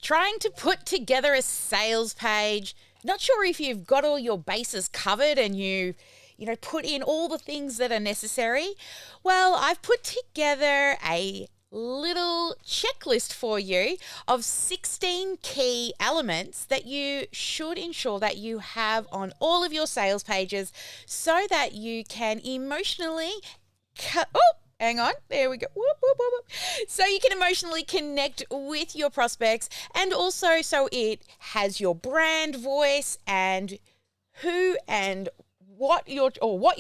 trying to put together a sales page, not sure if you've got all your bases covered and you put in all the things that are necessary. Well, I've put together a little checklist for you of 16 key elements that you should ensure that you have on all of your sales pages so that you can emotionally hang on. There we go. Whoop, whoop, whoop, whoop. So you can emotionally connect with your prospects, and also so it has your brand voice and who and what you're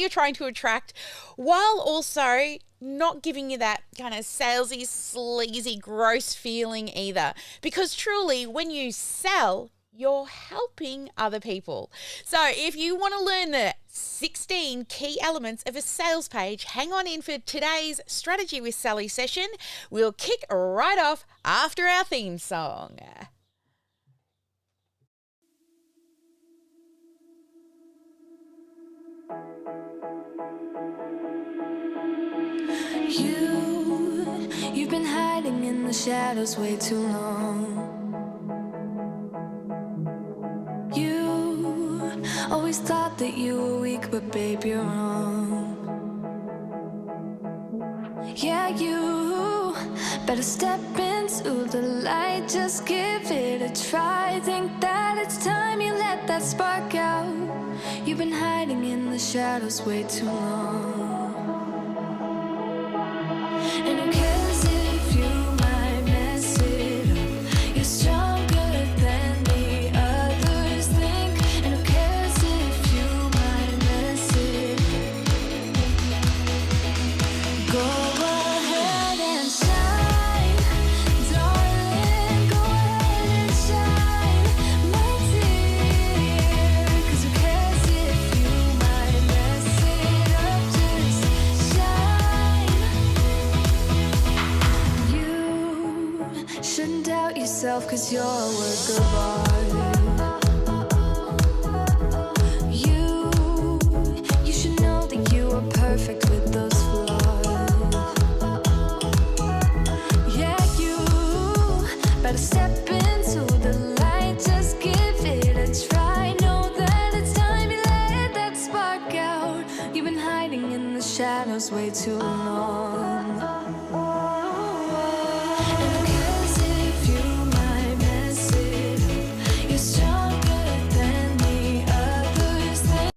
trying to attract, while also not giving you that kind of salesy, sleazy, gross feeling either. Because truly, when you sell, you're helping other people. So if you want to learn the 16 key elements of a sales page, hang on in for today's Strategy with Sally session. We'll kick right off after our theme song. You've been hiding in the shadows way too long. You always thought that you were weak, but babe, you're wrong. Yeah, you better step into the light, just give it a try. Think that it's time you let that spark out. You've been hiding in the shadows way too long. And who cares if you might mess it up? You're stronger than the others think. And who cares if you might mess it up? Go ahead and shine, darling. Go ahead and shine, my dear. 'Cause who cares if you might mess it up? Just shine. You shouldn't doubt yourself, 'cause you're a work of art. You should know that you are perfect with those flaws. Yeah, you better step into the light, just give it a try. Know that it's time you let that spark out. You've been hiding in the shadows way too long. And who cares if you might mess it up? You're stronger than the others think.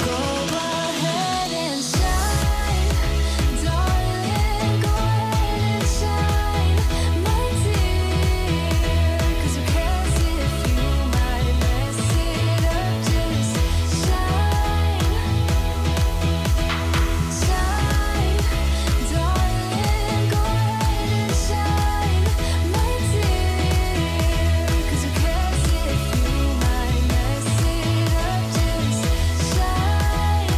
Go ahead and shine, darling. Go ahead and shine, my dear. 'Cause who cares if you might mess it up? Just shine, shine, darling. Go ahead and shine, my dear. 'Cause who cares if you might mess it up? Just shine.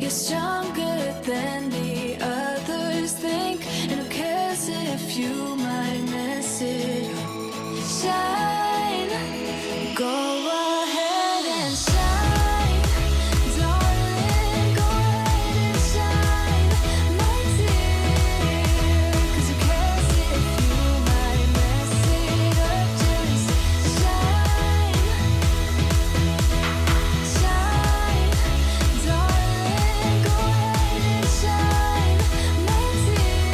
You're stronger than the others think. And who cares if you might mess it up? Shine. Go ahead and shine, darling. Go ahead and shine, my dear. 'Cause who cares if you might mess it up? Just shine, shine, darling. Go ahead and shine, my dear.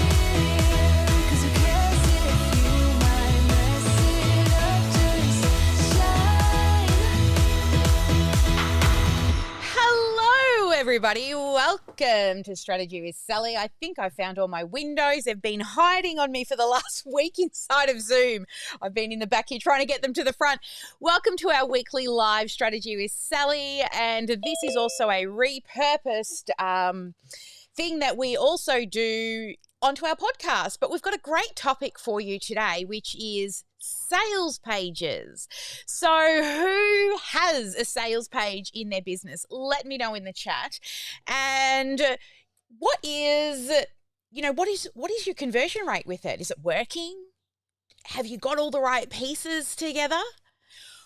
'Cause who cares if you might mess it up? Just shine. Hello, everybody. Welcome to Strategy with Sally. I think I found all my windows. They've been hiding on me for the last week inside of Zoom. I've been in the back here trying to get them to the front. Welcome to our weekly live Strategy with Sally. And this is also a repurposed thing that we also do onto our podcast. But we've got a great topic for you today, which is sales pages. So who has a sales page in their business? Let me know in the chat. And what is your conversion rate with it? Is it working? Have you got all the right pieces together?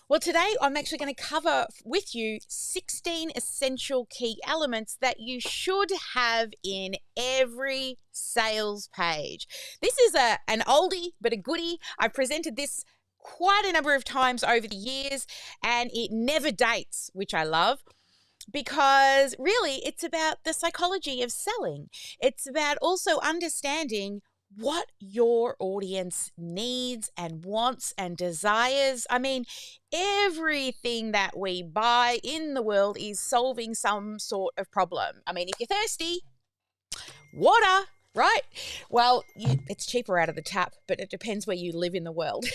Well, today I'm actually going to cover with you 16 essential key elements that you should have in every sales page. This is an oldie but a goodie. I've presented this quite a number of times over the years and it never dates, which I love. Because really, it's about the psychology of selling. It's about also understanding what your audience needs and wants and desires. I mean, everything that we buy in the world is solving some sort of problem. I mean, if you're thirsty, water, right? Well, it's cheaper out of the tap, but it depends where you live in the world.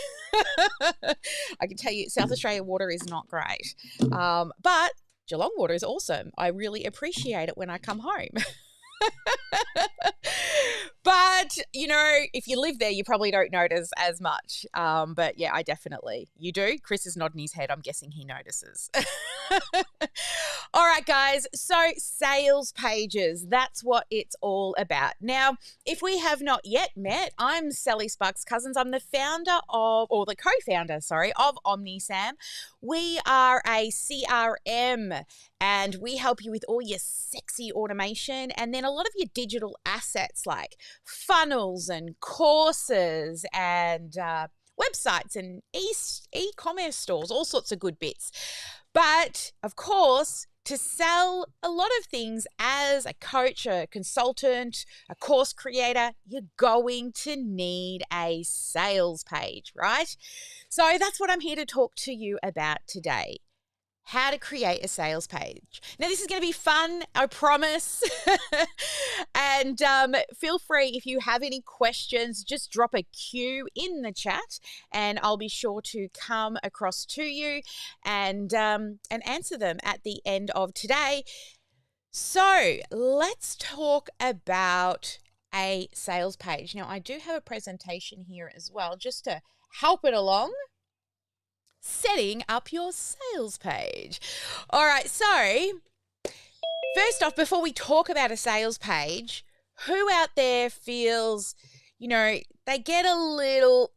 I can tell you, South Australia water is not great. But Geelong water is awesome. I really appreciate it when I come home. But, if you live there, you probably don't notice as much. But yeah, you do. Chris is nodding his head. I'm guessing he notices. All right, guys. So sales pages, that's what it's all about. Now, if we have not yet met, I'm Sally Sparks Cousins. I'm the co-founder of OmniSam. We are a CRM and we help you with all your sexy automation and then a lot of your digital assets like funnels and courses and websites and e-commerce stores, all sorts of good bits. But of course, to sell a lot of things as a coach, a consultant, a course creator, you're going to need a sales page, right? So that's what I'm here to talk to you about today. How to create a sales page. Now, this is going to be fun, I promise. And feel free, if you have any questions, just drop a Q in the chat and I'll be sure to come across to you and answer them at the end of today. So let's talk about a sales page. Now, I do have a presentation here as well, just to help it along. Setting up your sales page. All right, so first off, before we talk about a sales page, who out there feels, they get a little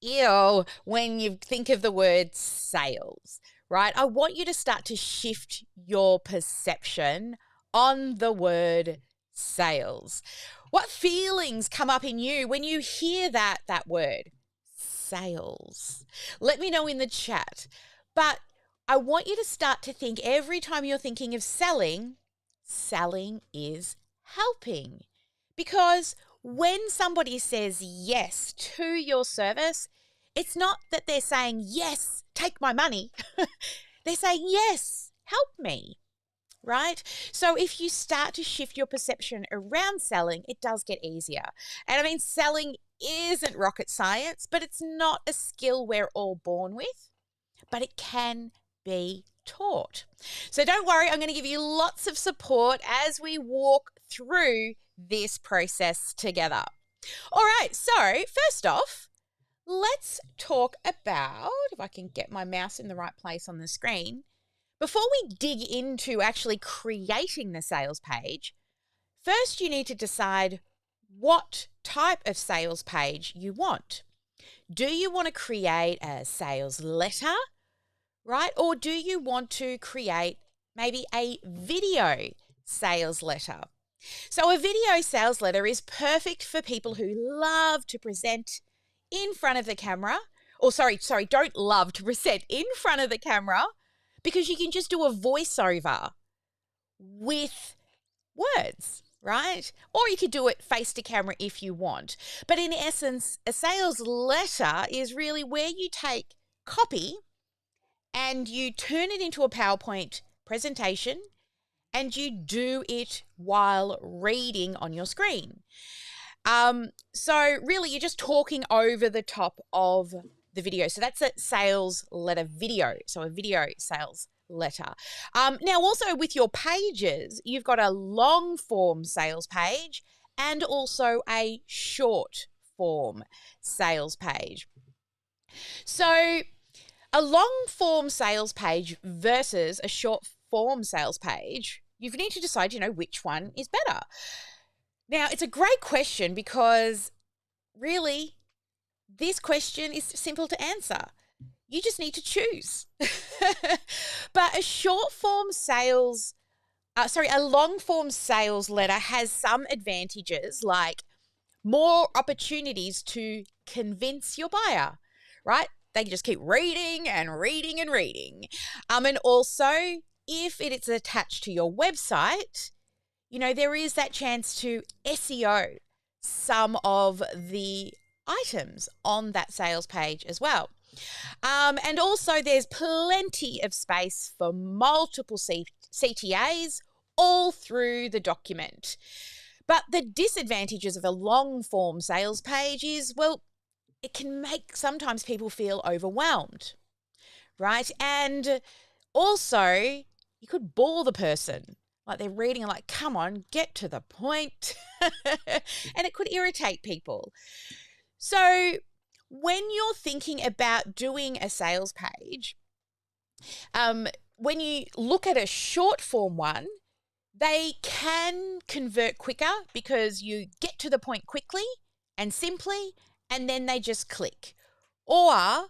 ew when you think of the word sales, right? I want you to start to shift your perception on the word sales. What feelings come up in you when you hear that word? Sales. Let me know in the chat. But I want you to start to think every time you're thinking of selling is helping. Because when somebody says yes to your service, it's not that they're saying, yes, take my money. They're saying, yes, help me. Right? So if you start to shift your perception around selling, it does get easier. And I mean, selling isn't rocket science, but it's not a skill we're all born with, but it can be taught. So don't worry, I'm going to give you lots of support as we walk through this process together. All right, so first off, let's talk about, if I can get my mouse in the right place on the screen, before we dig into actually creating the sales page, first you need to decide what type of sales page you want. Do you want to create a sales letter, right? Or do you want to create maybe a video sales letter? So a video sales letter is perfect for people who love to present in front of the camera, or don't love to present in front of the camera, because you can just do a voiceover with words, right? Or you could do it face to camera if you want. But in essence, a sales letter is really where you take copy and you turn it into a PowerPoint presentation and you do it while reading on your screen. So really you're just talking over the top of the video. So that's a sales letter video. So a video sales letter. Now also with your pages, you've got a long form sales page and also a short form sales page. So, a long form sales page versus a short form sales page, you need to decide, which one is better. Now, it's a great question because really, this question is simple to answer. You just need to choose. But a long form sales letter has some advantages like more opportunities to convince your buyer, right? They can just keep reading and reading and reading. And also, if it is attached to your website, there is that chance to SEO some of the items on that sales page as well. And also, there's plenty of space for multiple CTAs all through the document. But the disadvantages of a long form sales page is, well, it can make sometimes people feel overwhelmed, right? And also, you could bore the person. Like they're reading, like, come on, get to the point. And it could irritate people. So when you're thinking about doing a sales page, when you look at a short form one, they can convert quicker because you get to the point quickly and simply, and then they just click. Or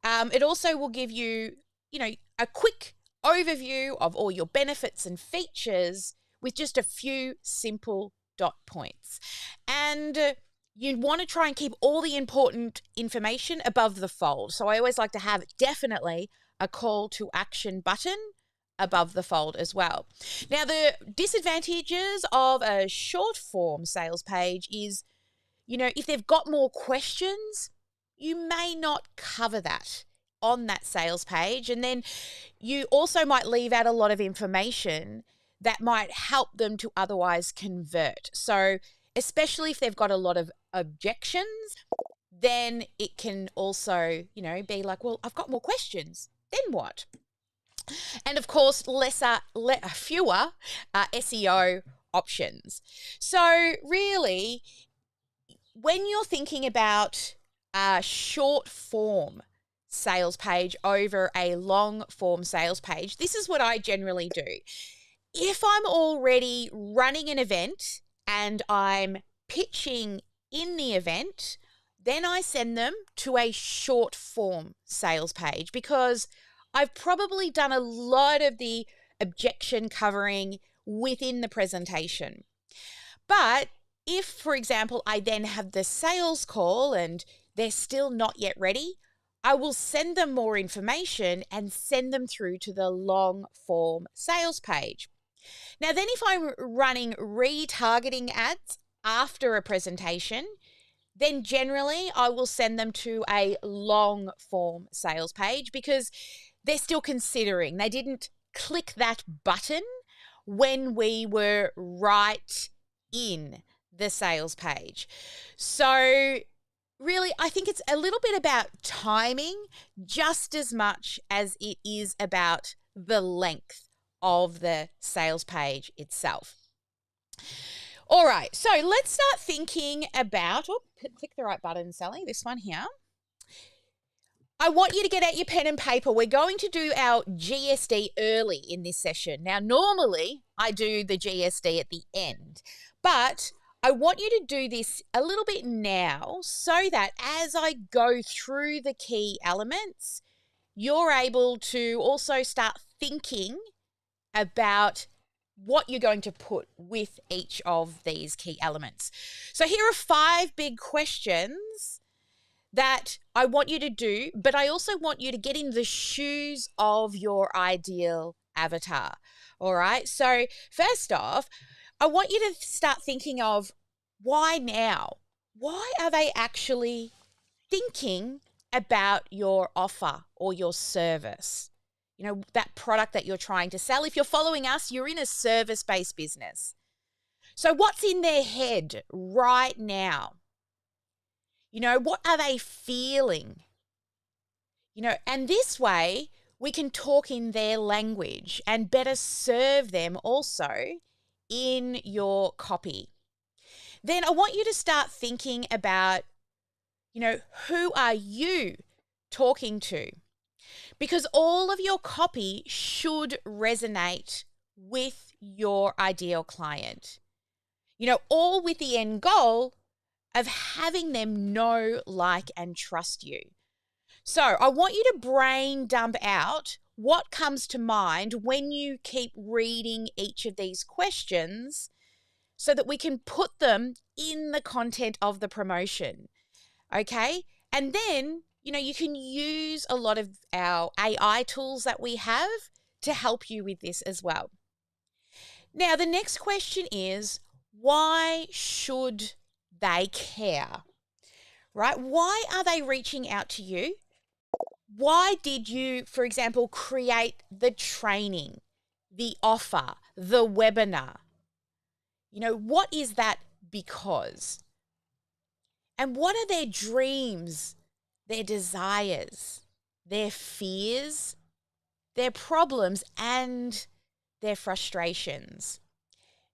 it also will give you, a quick overview of all your benefits and features with just a few simple dot points. And you want to try and keep all the important information above the fold. So I always like to have definitely a call to action button above the fold as well. Now, the disadvantages of a short form sales page is, if they've got more questions, you may not cover that on that sales page. And then you also might leave out a lot of information that might help them to otherwise convert. So especially if they've got a lot of objections, then it can also, be like, well, I've got more questions. Then what? And of course, fewer SEO options. So really, when you're thinking about a short form sales page over a long form sales page, this is what I generally do. If I'm already running an event and I'm pitching in the event, then I send them to a short form sales page because I've probably done a lot of the objection covering within the presentation. But if, for example, I then have the sales call and they're still not yet ready, I will send them more information and send them through to the long form sales page. Now, then if I'm running retargeting ads after a presentation, then generally I will send them to a long form sales page because they're still considering. They didn't click that button when we were right in the sales page. So really, I think it's a little bit about timing just as much as it is about the length of the sales page itself. All right, so let's start thinking about, click the right button, Sally, this one here. I want you to get out your pen and paper. We're going to do our GSD early in this session. Now, normally I do the GSD at the end, but I want you to do this a little bit now so that as I go through the key elements, you're able to also start thinking about what you're going to put with each of these key elements. So here are 5 big questions that I want you to do, but I also want you to get in the shoes of your ideal avatar. All right. So first off, I want you to start thinking of why now? Why are they actually thinking about your offer or your service? That product that you're trying to sell. If you're following us, you're in a service-based business. So what's in their head right now? What are they feeling? And this way we can talk in their language and better serve them also in your copy. Then I want you to start thinking about, who are you talking to, because all of your copy should resonate with your ideal client. All with the end goal of having them know, like, and trust you. So I want you to brain dump out what comes to mind when you keep reading each of these questions so that we can put them in the content of the promotion. Okay? And then, you can use a lot of our AI tools that we have to help you with this as well. Now, the next question is, why should they care? Right? Why are they reaching out to you? Why did you, for example, create the training, the offer, the webinar? What is that because? And what are their dreams, their desires, their fears, their problems, and their frustrations?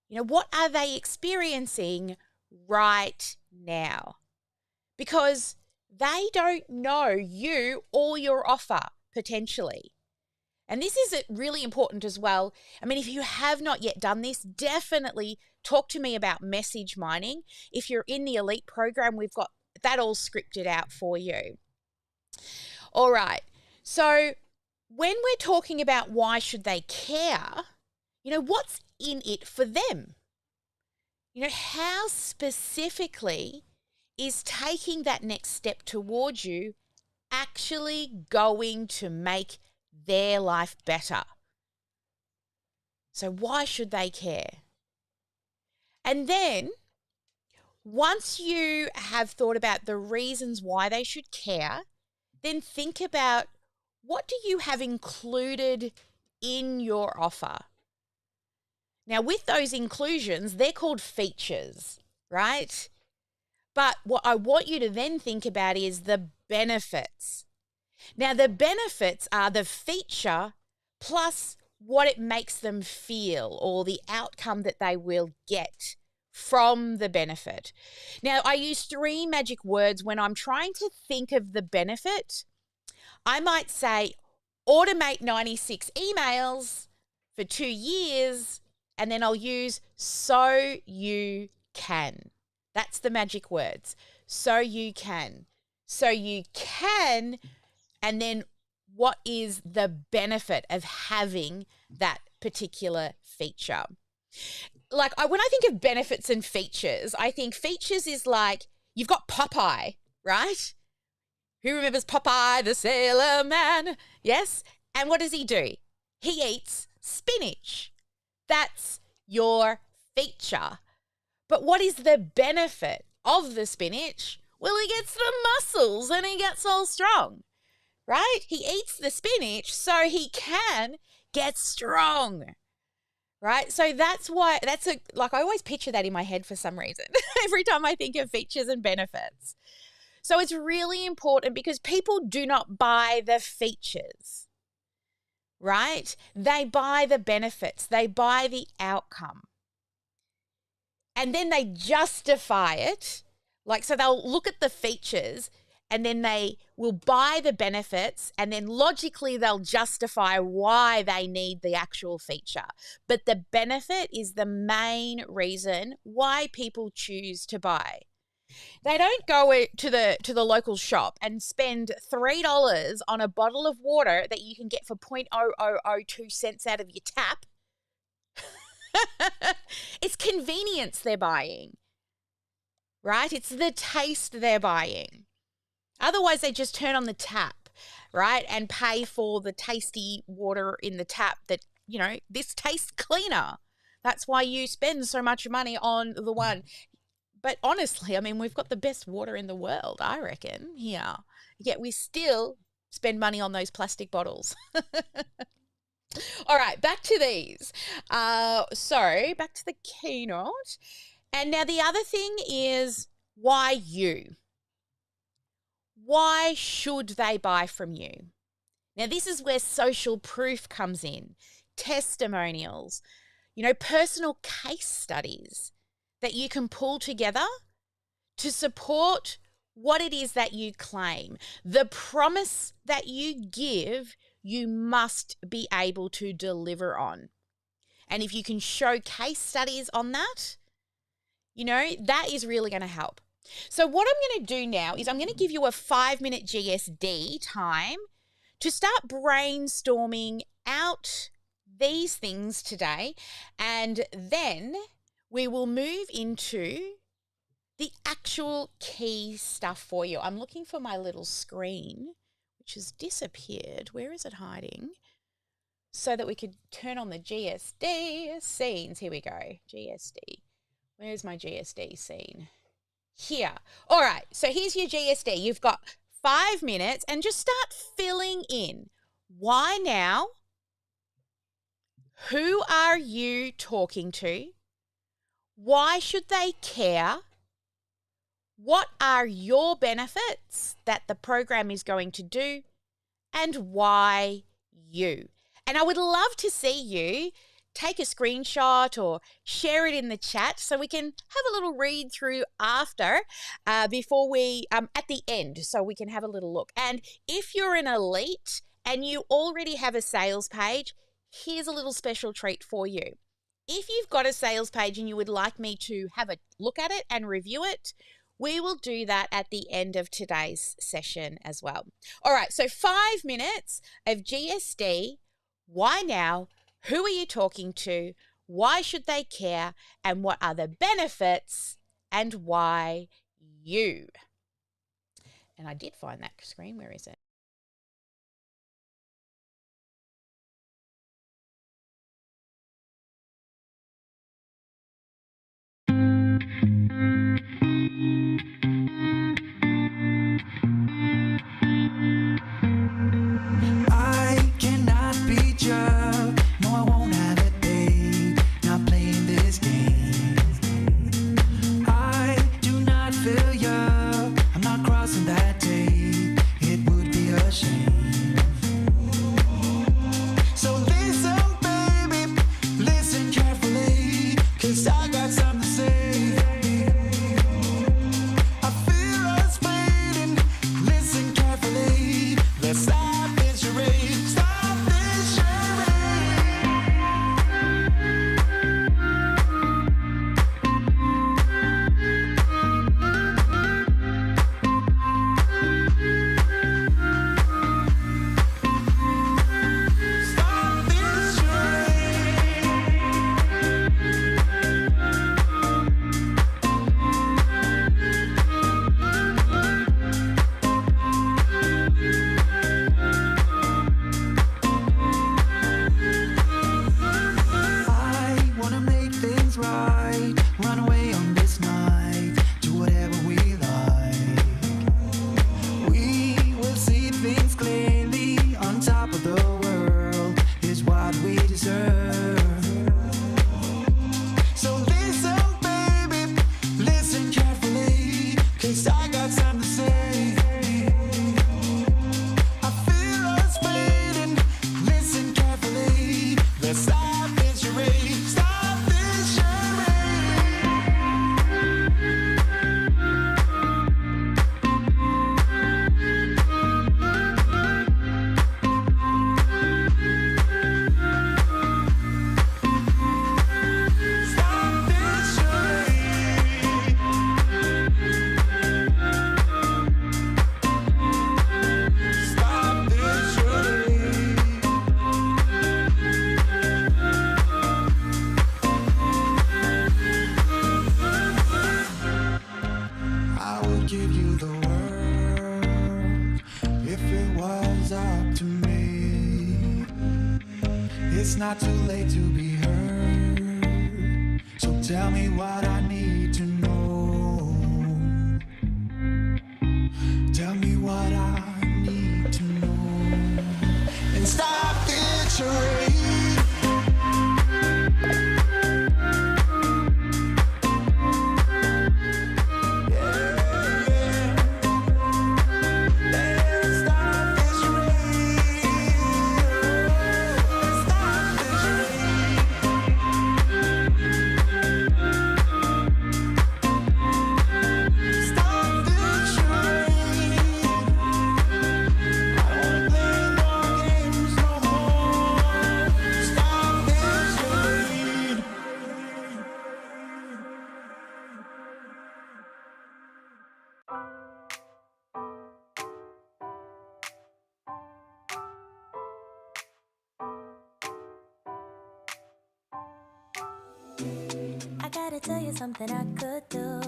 What are they experiencing right now? Because they don't know you or your offer potentially. And this is really important as well. I mean, if you have not yet done this, definitely talk to me about message mining. If you're in the Elite program, we've got that all scripted out for you. All right. So when we're talking about why should they care, what's in it for them? How specifically is taking that next step towards you actually going to make their life better? So why should they care? And then once you have thought about the reasons why they should care, then think about, what do you have included in your offer? Now, with those inclusions, they're called features, right? But what I want you to then think about is the benefits. Now, the benefits are the feature plus what it makes them feel, or the outcome that they will get from the benefit. Now, I use 3 magic words when I'm trying to think of the benefit. I might say, automate 96 emails for 2 years, and then I'll use so you can. That's the magic words. So you can. So you can, and then what is the benefit of having that particular feature? Like, when I think of benefits and features, I think features is like, you've got Popeye, right? Who remembers Popeye the Sailor Man? Yes? And what does he do? He eats spinach. That's your feature. But what is the benefit of the spinach? Well, he gets the muscles and he gets all strong, right? He eats the spinach so he can get strong, right? So that's why, I always picture that in my head for some reason, every time I think of features and benefits. So it's really important because people do not buy the features, right? They buy the benefits, they buy the outcome. And then they justify it. So they'll look at the features and then they will buy the benefits, and then logically they'll justify why they need the actual feature. But the benefit is the main reason why people choose to buy. They don't go to the local shop and spend $3 on a bottle of water that you can get for 0.0002 cents out of your tap. It's convenience they're buying, right? It's the taste they're buying. Otherwise, they just turn on the tap, right, and pay for the tasty water in the tap that, this tastes cleaner. That's why you spend so much money on the one. But honestly, I mean, we've got the best water in the world, I reckon, here. Yet we still spend money on those plastic bottles. All right, back to these. Back to the keynote. And now the other thing is, why you? Why should they buy from you? Now, this is where social proof comes in, testimonials, personal case studies that you can pull together to support what it is that you claim. The promise that you give, you must be able to deliver on. And if you can show case studies on that, that is really going to help. So what I'm going to do now is I'm going to give you a 5-minute GSD time to start brainstorming out these things today. And then we will move into the actual key stuff for you. I'm looking for my little screen, which has disappeared. Where is it hiding? So that we could turn on the GSD scenes. Here we go. GSD. Where's my GSD scene? Here. All right. So here's your GSD. You've got 5 minutes and just start filling in. Why now? Who are you talking to? Why should they care? What are your benefits that the program is going to do? And why you? And I would love to see you take a screenshot or share it in the chat so we can have a little read through after, before we, at the end, so we can have a little look. And if you're an elite and you already have a sales page, here's a little special treat for you. If you've got a sales page and you would like me to have a look at it and review it, we will do that at the end of today's session as well. All right, so 5 minutes of GSD. Why now? Who are you talking to? Why should they care? And what are the benefits? And why you? And I did find that screen. Where is it? I cannot beat you. No, I won't have it, babe. Not playing this game. I do not feel you. I'm not crossing that tape. It would be a shame. So listen, baby. Listen carefully. 'Cause I got something to say. I feel us fading. Listen carefully. Let's stop this charade. Stop this charade. Stop this charade. I wanna make things right. Run away on this night. Do whatever we like. We will see things clearly. On top of the world is what we deserve. So listen, baby. Listen carefully. 'Cause I got something to say. I feel us fading. Listen carefully. Let's stop this charade. Stop this charade. Stop this charade. Stop this charade. I would give you the world if it was up to me. It's not too late to be heard. So tell me what I need to know. Tell me what I need to know. And stop the charade. Let's stop this charade. Stop this charade. Stop this charade. I gotta tell you something I could do.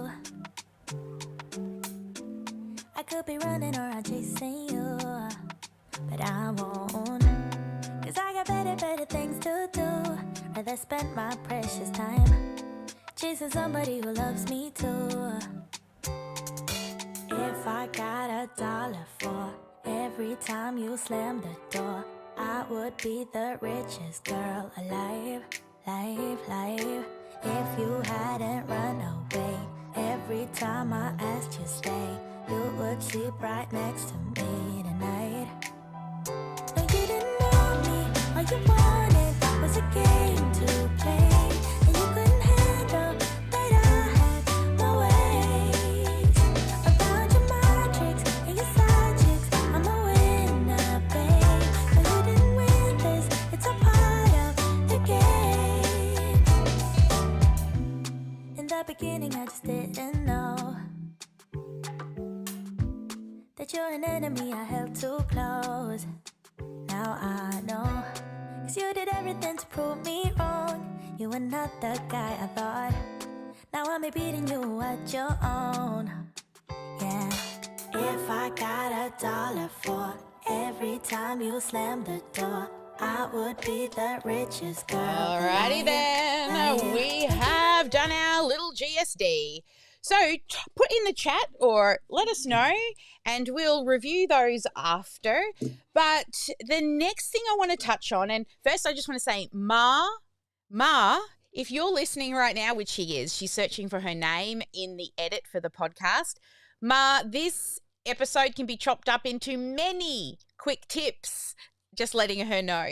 I could be running around chasing you, but I won't. Cause I got better things to do. Rather spend my precious time chasing somebody who loves me too. If I got $1 for every time you slam the door, I would be the richest girl alive, life. If you hadn't run away every time I asked you stay, you would sleep right next to me tonight. No, you didn't know me, all you wanted was a game to play, and you couldn't handle that I had my ways. Around your matrix and your side chicks, I'm a winner, babe. No, you didn't win this, it's a part of the game. In the beginning, I just didn't know that you're an enemy I held too close. Now I know, cause you did everything to prove me wrong. You were not the guy I thought. Now I'm beating you at your own. Yeah. If I got $1 for every time you slam the door, I would be the richest girl. Alrighty then, we have done our little GSD. So put in the chat or let us know and we'll review those after. But the next thing I want to touch on, and first I just want to say, Ma, if you're listening right now, which she is, she's searching for her name in the edit for the podcast. Ma, this episode can be chopped up into many quick tips. Just letting her know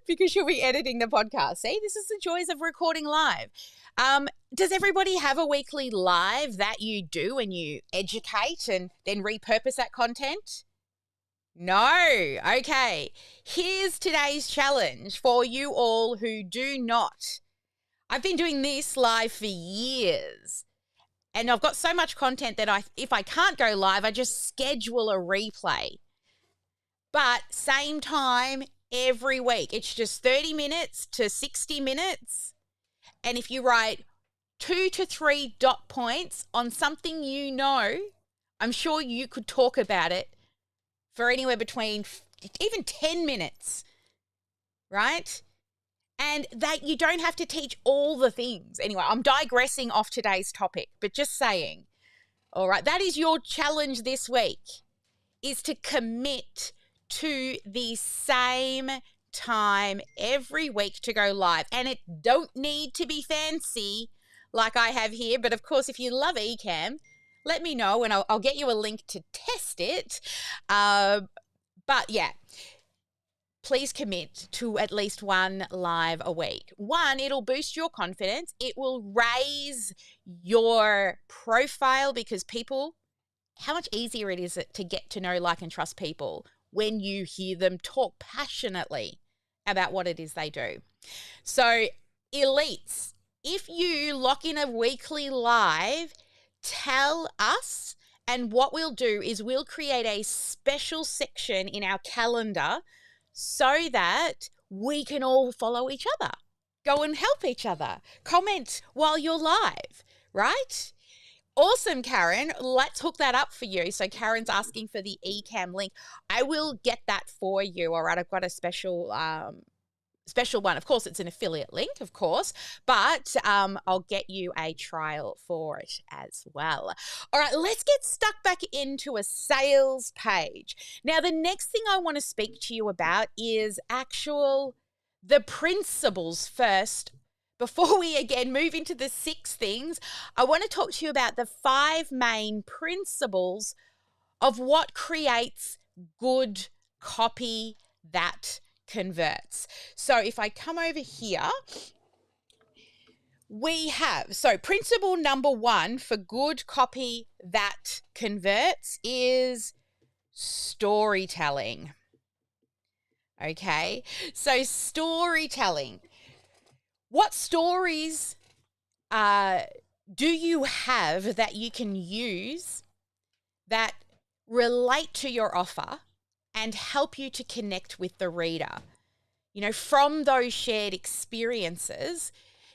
because she'll be editing the podcast. See, this is the joys of recording live. Does everybody have a weekly live that you do and you educate and then repurpose that content? No. Okay. Here's today's challenge for you all who do not. I've been doing this live for years and I've got so much content that if I can't go live, I just schedule a replay. But same time every week. It's just 30 minutes to 60 minutes. And if you write 2 to 3 dot points on something you know, I'm sure you could talk about it for anywhere between even 10 minutes, right? And that you don't have to teach all the things. Anyway, I'm digressing off today's topic, but just saying, all right, that is your challenge this week, is to commit to the same time every week to go live. And it don't need to be fancy like I have here. But of course, if you love Ecamm, let me know and I'll get you a link to test it. But yeah, please commit to at least one live a week. One, it'll boost your confidence. It will raise your profile because people, how much easier it is to get to know, like, and trust people when you hear them talk passionately about what it is they do. So, elites, if you lock in a weekly live, tell us, and what we'll do is we'll create a special section in our calendar so that we can all follow each other, go and help each other, comment while you're live, right? Awesome, Karen. Let's hook that up for you. So Karen's asking for the Ecamm link. I will get that for you. All right. I've got a special one. Of course, it's an affiliate link, of course, but I'll get you a trial for it as well. All right, let's get stuck back into a sales page. Now, the next thing I want to speak to you about is the principles first. Before we again move into the 6 things, I want to talk to you about the 5 main principles of what creates good copy that converts. So if I come over here, we have, so principle number 1 for good copy that converts is storytelling. Okay, so storytelling. What stories do you have that you can use that relate to your offer and help you to connect with the reader? from those shared experiences,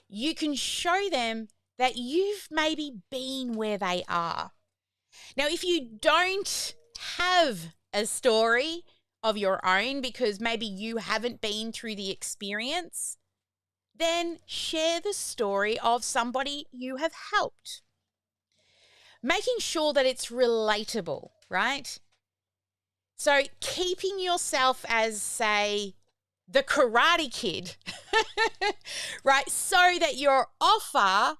you can show them that you've maybe been where they are. Now, if you don't have a story of your own because maybe you haven't been through the experience, then share the story of somebody you have helped. Making sure that it's relatable, right? So keeping yourself as, say, the Karate Kid, right? So that your offer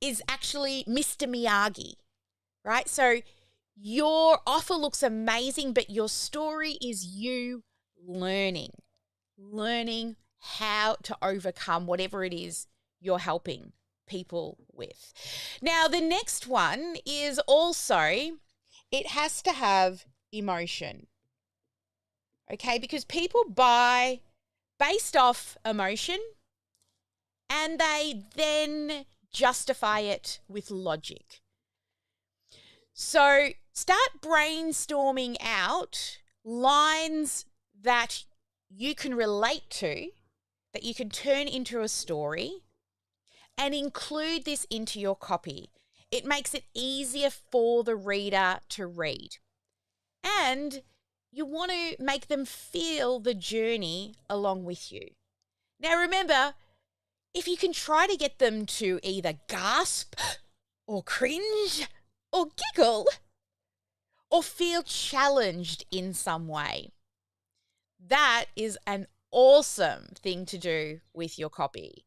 is actually Mr. Miyagi, right? So your offer looks amazing, but your story is you learning how to overcome whatever it is you're helping people with. Now, the next one is also, it has to have emotion. Okay, because people buy based off emotion and they then justify it with logic. So start brainstorming out lines that you can relate to, that you can turn into a story, and include this into your copy. It makes it easier for the reader to read. And you want to make them feel the journey along with you. Now, remember, if you can try to get them to either gasp or cringe or giggle or feel challenged in some way, that is an awesome thing to do with your copy.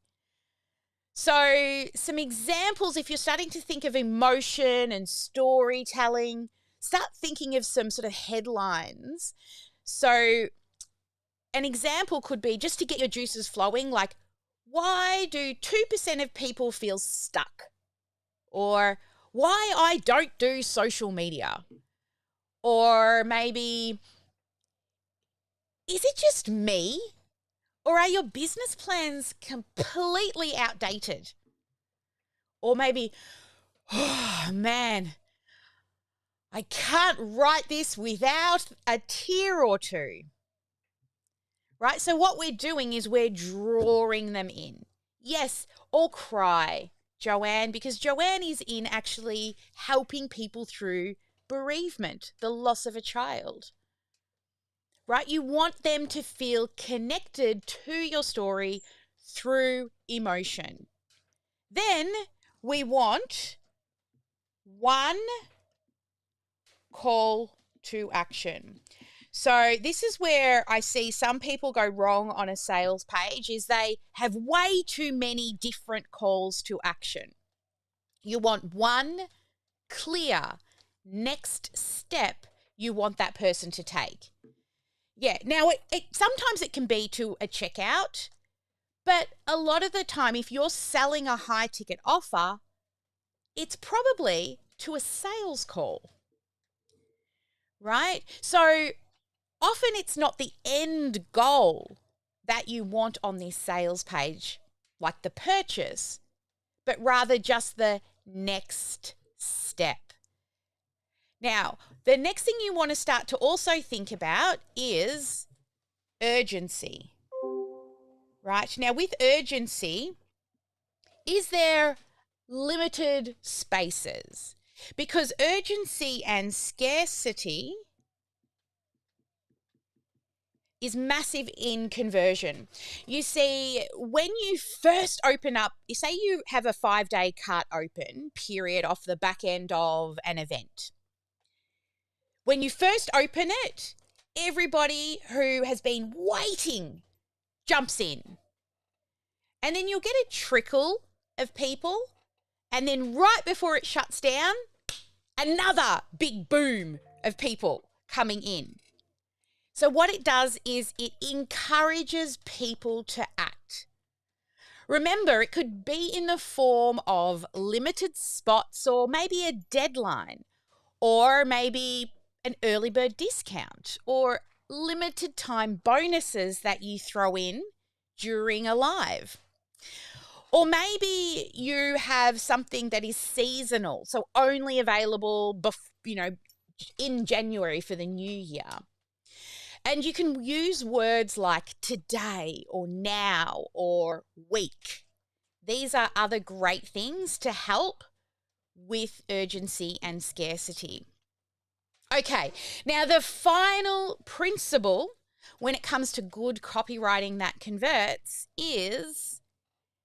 So, some examples, if you're starting to think of emotion and storytelling, start thinking of some sort of headlines. So, an example could be, just to get your juices flowing, like, why do 2% of people feel stuck? Or why I don't do social media? Or maybe, is it just me? Or are your business plans completely outdated? Or maybe, oh man, I can't write this without a tear or two. Right? So what we're doing is we're drawing them in. Yes, or cry, Joanne, because Joanne is in actually helping people through bereavement, the loss of a child. Right? You want them to feel connected to your story through emotion. Then we want one call to action. So this is where I see some people go wrong on a sales page, is they have way too many different calls to action. You want one clear next step you want that person to take. Yeah, now sometimes it can be to a checkout, but a lot of the time, if you're selling a high ticket offer, it's probably to a sales call, right? So often it's not the end goal that you want on this sales page, like the purchase, but rather just the next step. Now, the next thing you want to start to also think about is urgency, right? Now, with urgency, is there limited spaces? Because urgency and scarcity is massive in conversion. You see, when you first open up, say you have a 5-day cart open period off the back end of an event. When you first open it, everybody who has been waiting jumps in. And then you'll get a trickle of people. And then right before it shuts down, another big boom of people coming in. So what it does is it encourages people to act. Remember, it could be in the form of limited spots or maybe a deadline, or maybe an early bird discount, or limited time bonuses that you throw in during a live. Or maybe you have something that is seasonal, so only available in January for the new year. And you can use words like today or now or week. These are other great things to help with urgency and scarcity. Okay, now the final principle when it comes to good copywriting that converts is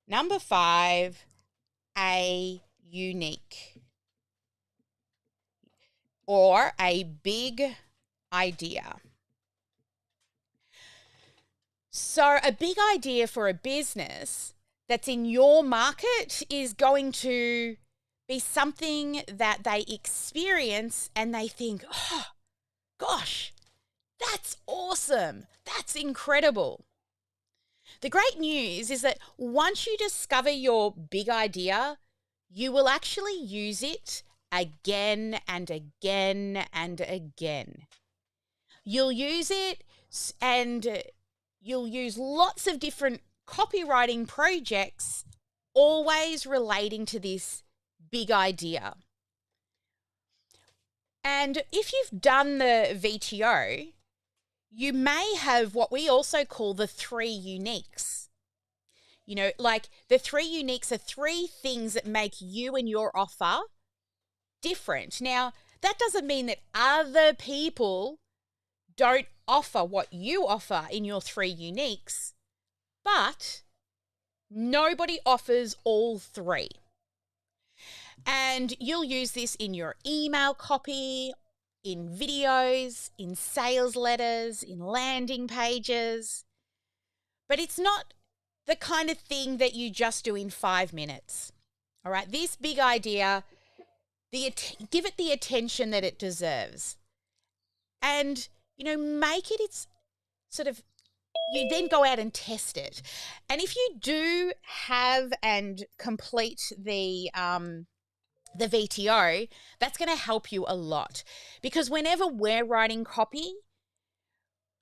number 5, a unique or a big idea. So a big idea for a business that's in your market is going to be something that they experience and they think, oh, gosh, that's awesome. That's incredible. The great news is that once you discover your big idea, you will actually use it again and again and again. You'll use it and you'll use lots of different copywriting projects, always relating to this big idea. And if you've done the VTO, you may have what we also call the 3 uniques. You know, like the 3 uniques are 3 things that make you and your offer different. Now, that doesn't mean that other people don't offer what you offer in your 3 uniques, but nobody offers all 3. And you'll use this in your email copy, in videos, in sales letters, in landing pages. But it's not the kind of thing that you just do in 5 minutes. All right, this big idea, give it the attention that it deserves. And, you know, make it its sort of, you then go out and test it. And if you do have and complete the VTO, that's going to help you a lot. Because whenever we're writing copy,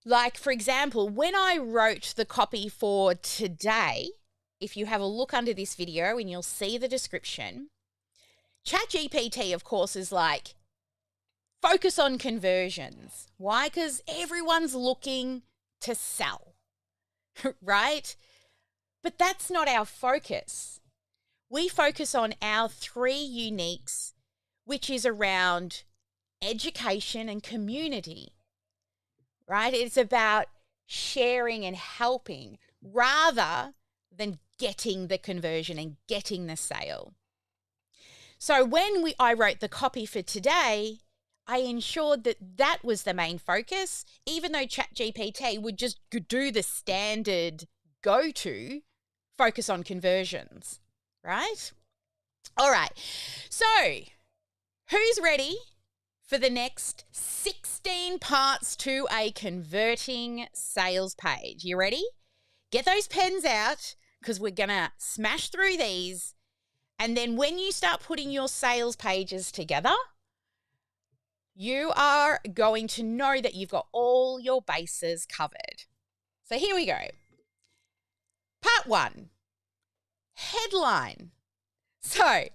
like for example, when I wrote the copy for today, if you have a look under this video and you'll see the description, ChatGPT, of course, is like, focus on conversions. Why? Because everyone's looking to sell, right? But that's not our focus. We focus on our 3 uniques, which is around education and community, right? It's about sharing and helping rather than getting the conversion and getting the sale. So when I wrote the copy for today, I ensured that that was the main focus, even though ChatGPT would just do the standard go-to focus on conversions, right? All right. So who's ready for the next 16 parts to a converting sales page? You ready? Get those pens out because we're going to smash through these. And then when you start putting your sales pages together, you are going to know that you've got all your bases covered. So here we go. Part 1, headline. So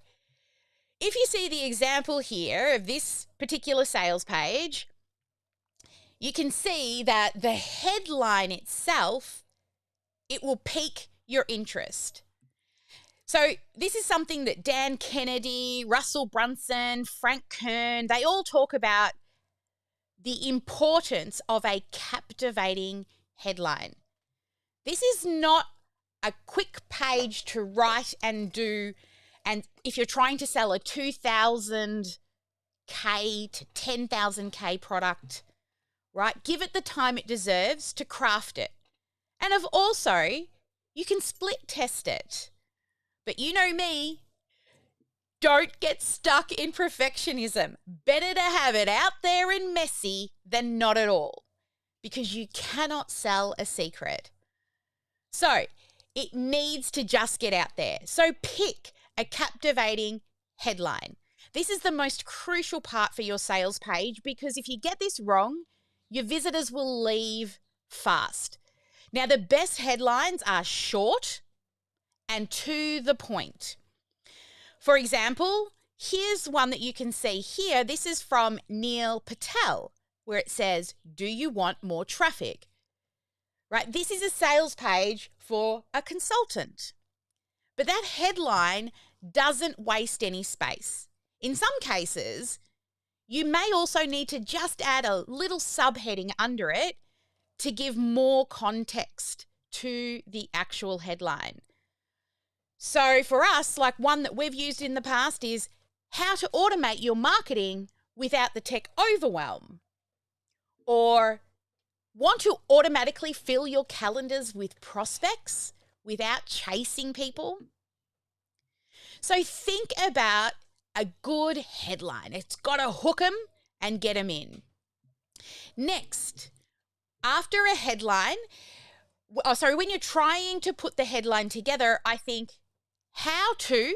if you see the example here of this particular sales page, you can see that the headline itself, it will pique your interest. So this is something that Dan Kennedy, Russell Brunson, Frank Kern, they all talk about the importance of a captivating headline. This is not a quick page to write and do, and if you're trying to sell a 2,000K to 10,000K product, right? Give it the time it deserves to craft it. And you can split test it. But you know me, don't get stuck in perfectionism. Better to have it out there and messy than not at all, because you cannot sell a secret. So it needs to just get out there. So pick a captivating headline. This is the most crucial part for your sales page, because if you get this wrong, your visitors will leave fast. Now, the best headlines are short and to the point. For example, here's one that you can see here. This is from Neil Patel, where it says, do you want more traffic? Right? This is a sales page for a consultant. But that headline doesn't waste any space. In some cases, you may also need to just add a little subheading under it to give more context to the actual headline. So for us, like one that we've used in the past is how to automate your marketing without the tech overwhelm. Or want to automatically fill your calendars with prospects without chasing people? So think about a good headline. It's got to hook them and get them in. Next, after a headline, when you're trying to put the headline together, I think how to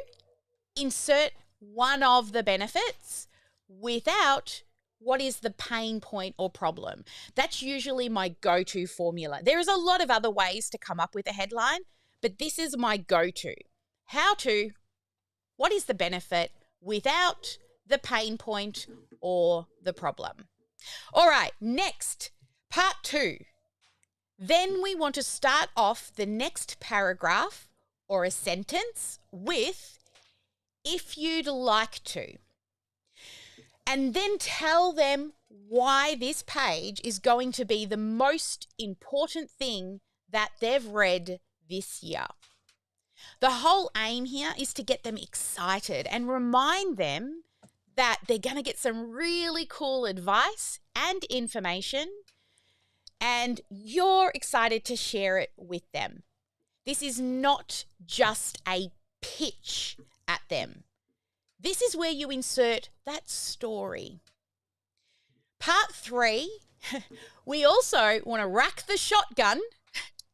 insert one of the benefits without what is the pain point or problem. That's usually my go-to formula. There is a lot of other ways to come up with a headline, but this is my go-to. How to, what is the benefit without the pain point or the problem? All right, next, part 2. Then we want to start off the next paragraph or a sentence with, if you'd like to. And then tell them why this page is going to be the most important thing that they've read this year. The whole aim here is to get them excited and remind them that they're going to get some really cool advice and information, and you're excited to share it with them. This is not just a pitch at them. This is where you insert that story. Part 3, we also want to rack the shotgun,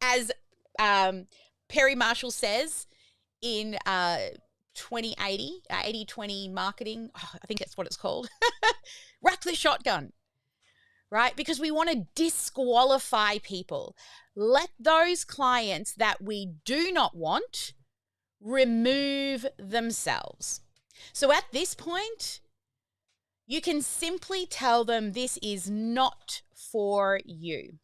as Perry Marshall says in 2080, 80-20 marketing. Oh, I think that's what it's called. Rack the shotgun, right? Because we want to disqualify people. Let those clients that we do not want remove themselves. So at this point, you can simply tell them this is not for you.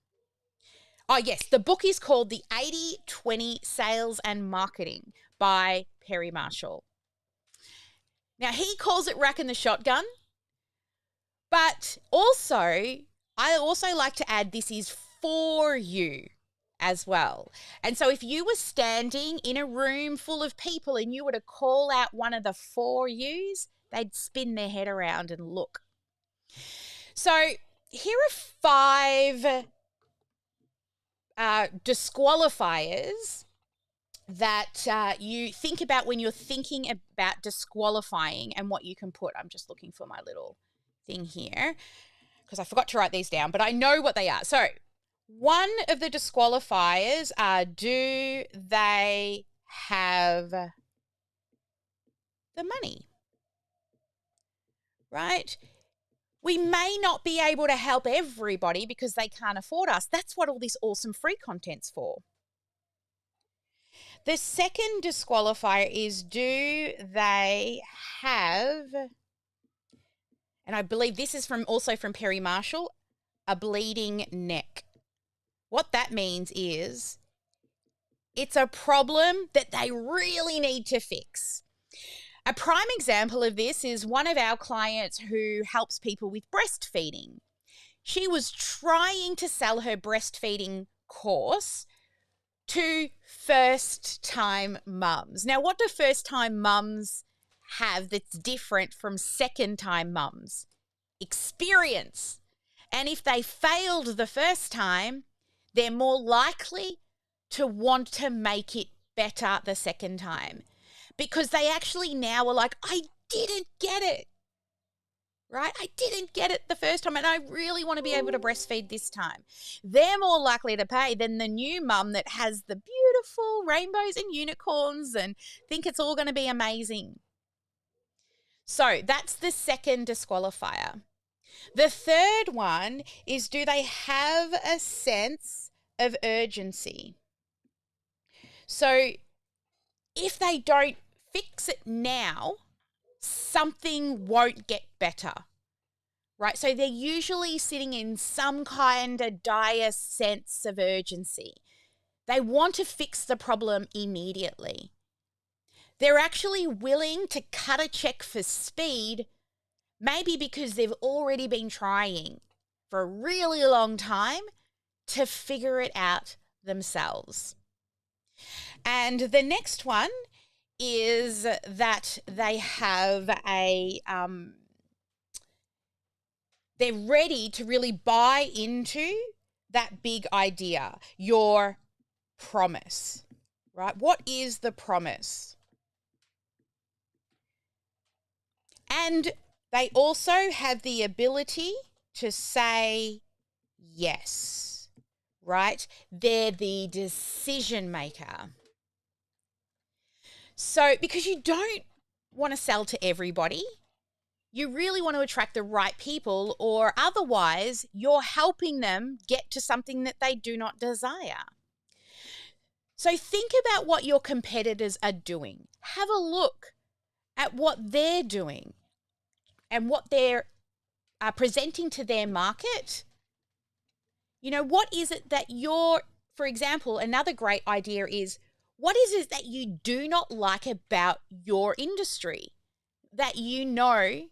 Oh, yes, the book is called The 80-20 Sales and Marketing by Perry Marshall. Now, he calls it racking the shotgun, but also, I also like to add this is for you as well. And so if you were standing in a room full of people and you were to call out one of the 4 yous, they'd spin their head around and look. So here are 5 disqualifiers that you think about when you're thinking about disqualifying and what you can put. I'm just looking for my little thing here because I forgot to write these down, but I know what they are. So one of the disqualifiers are, do they have the money? Right? We may not be able to help everybody because they can't afford us. That's what all this awesome free content's for. The second disqualifier is, do they have, and I believe this is also from Perry Marshall, a bleeding neck. What that means is it's a problem that they really need to fix. A prime example of this is one of our clients who helps people with breastfeeding. She was trying to sell her breastfeeding course to first-time mums. Now, what do first-time mums have that's different from second-time mums? Experience. And if they failed the first time, they're more likely to want to make it better the second time because they actually now are like, I didn't get it, right? I didn't get it the first time and I really want to be able to breastfeed this time. They're more likely to pay than the new mum that has the beautiful rainbows and unicorns and think it's all going to be amazing. So that's the second disqualifier. The third one is, do they have a sense of urgency? So if they don't fix it now, something won't get better, right? So they're usually sitting in some kind of dire sense of urgency. They want to fix the problem immediately. They're actually willing to cut a check for speed, maybe because they've already been trying for a really long time to figure it out themselves. And the next one is that they have they're ready to really buy into that big idea, your promise, right? What is the promise? And they also have the ability to say yes, right? They're the decision maker. So, because you don't want to sell to everybody, you really want to attract the right people, or otherwise you're helping them get to something that they do not desire. So think about what your competitors are doing. Have a look at what they're doing and what they're presenting to their market. You know, what is it that for example, another great idea is, what is it that you do not like about your industry that you know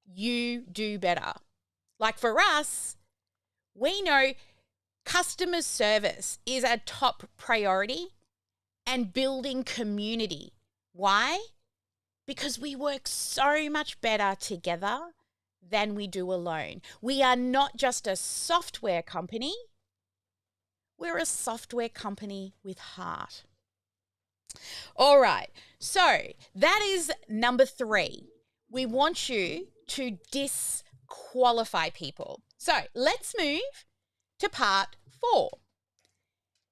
you do better? Like for us, we know customer service is a top priority and building community. Why? Because we work so much better together than we do alone. We are not just a software company, we're a software company with heart. All right, so that is number 3. We want you to disqualify people. So let's move to part 4.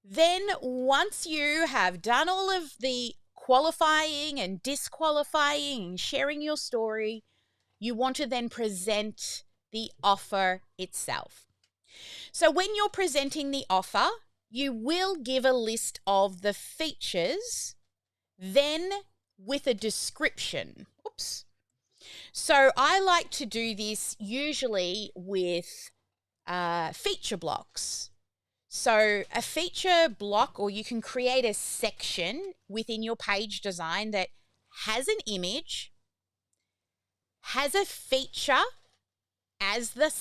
Then once you have done all of the qualifying and disqualifying and sharing your story, you want to then present the offer itself. So when you're presenting the offer, you will give a list of the features, then with a description. Oops. So I like to do this usually with feature blocks. So a feature block, or you can create a section within your page design that has an image, has a feature as the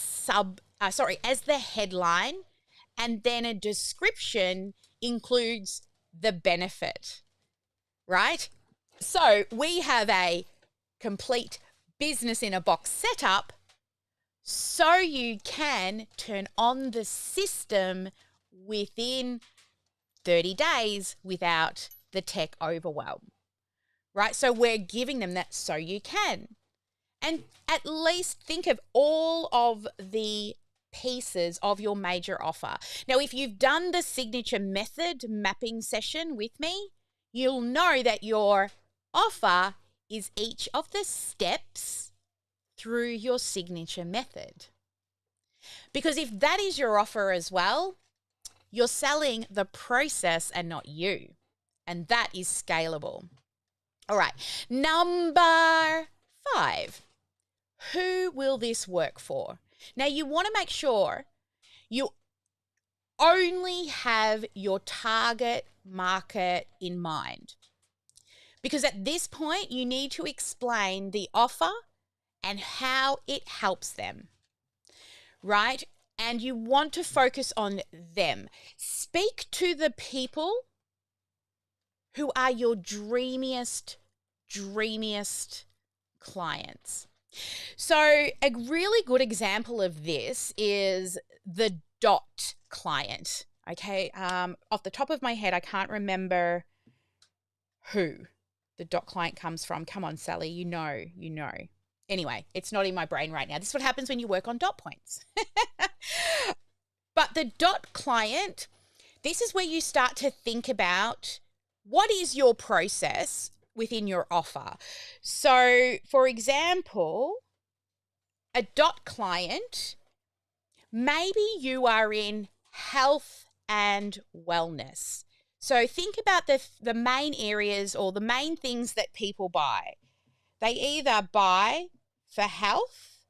as the headline, and then a description includes the benefit, right? So we have a complete business in a box setup so you can turn on the system within 30 days without the tech overwhelm, right? So we're giving them that so you can. And at least think of all of the pieces of your major offer. Now, if you've done the signature method mapping session with me, you'll know that your offer is each of the steps through your signature method. Because if that is your offer as well, you're selling the process and not you. And that is scalable. All right, number 5. Who will this work for? Now, you want to make sure you only have your target market in mind. Because at this point, you need to explain the offer and how it helps them, right? And you want to focus on them. Speak to the people who are your dreamiest clients. So a really good example of this is the Dot client. Okay, off the top of my head, I can't remember who the Dot client comes from. Come on, Sally, you know. Anyway, it's not in my brain right now. This is what happens when you work on dot points. But the Dot client, this is where you start to think about what is your process within your offer. So, for example, a Dot client, maybe you are in health and wellness. So think about the main areas or the main things that people buy. They either buy for health,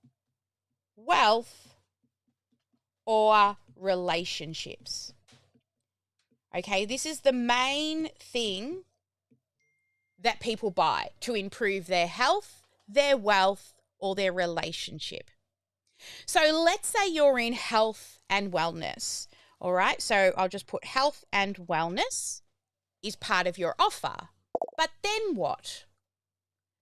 wealth, or relationships. Okay, this is the main thing that people buy to improve their health, their wealth, or their relationship. So let's say you're in health and wellness. All right, so I'll just put health and wellness is part of your offer. But then what?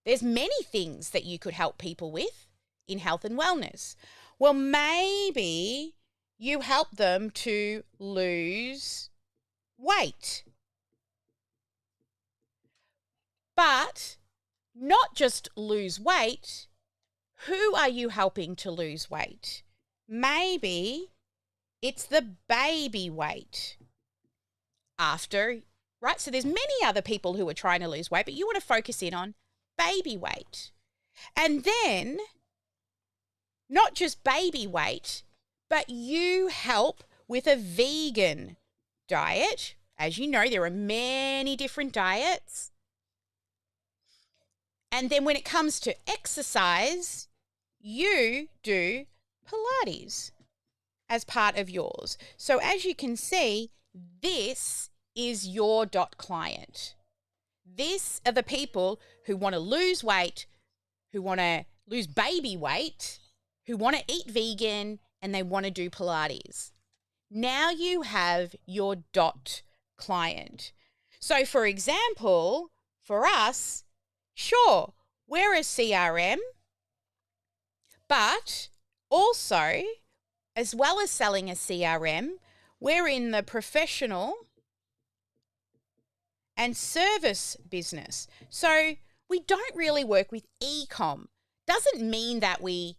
There's many things that you could help people with in health and wellness. Well, maybe you help them to lose weight. But not just lose weight. Who are you helping to lose weight? Maybe it's the baby weight after, right? So there's many other people who are trying to lose weight, but you want to focus in on baby weight. And then not just baby weight, but you help with a vegan diet. As you know, there are many different diets. And then when it comes to exercise, you do Pilates as part of yours. So as you can see, this is your dot client. These are the people who want to lose weight, who want to lose baby weight, who want to eat vegan, and they want to do Pilates. Now you have your dot client. So for example, for us, sure, we're a CRM, but also, as well as selling a CRM, we're in the professional and service business. So we don't really work with e-com. Doesn't mean that we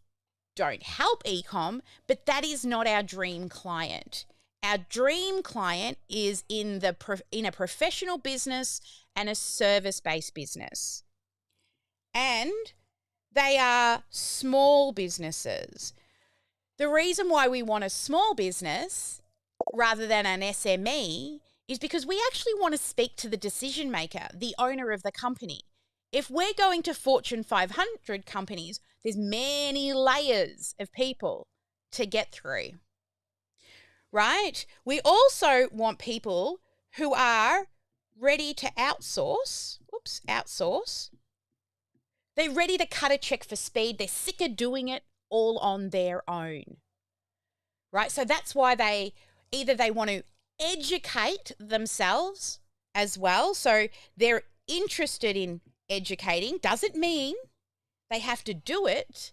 don't help e-com, but that is not our dream client. Our dream client is in a professional business and a service-based business. And they are small businesses. The reason why we want a small business rather than an SME is because we actually want to speak to the decision maker, the owner of the company. If we're going to Fortune 500 companies, there's many layers of people to get through, right? We also want people who are ready to outsource. They're ready to cut a check for speed. They're sick of doing it all on their own, right? So that's why they want to educate themselves as well. So they're interested in educating. Doesn't mean they have to do it.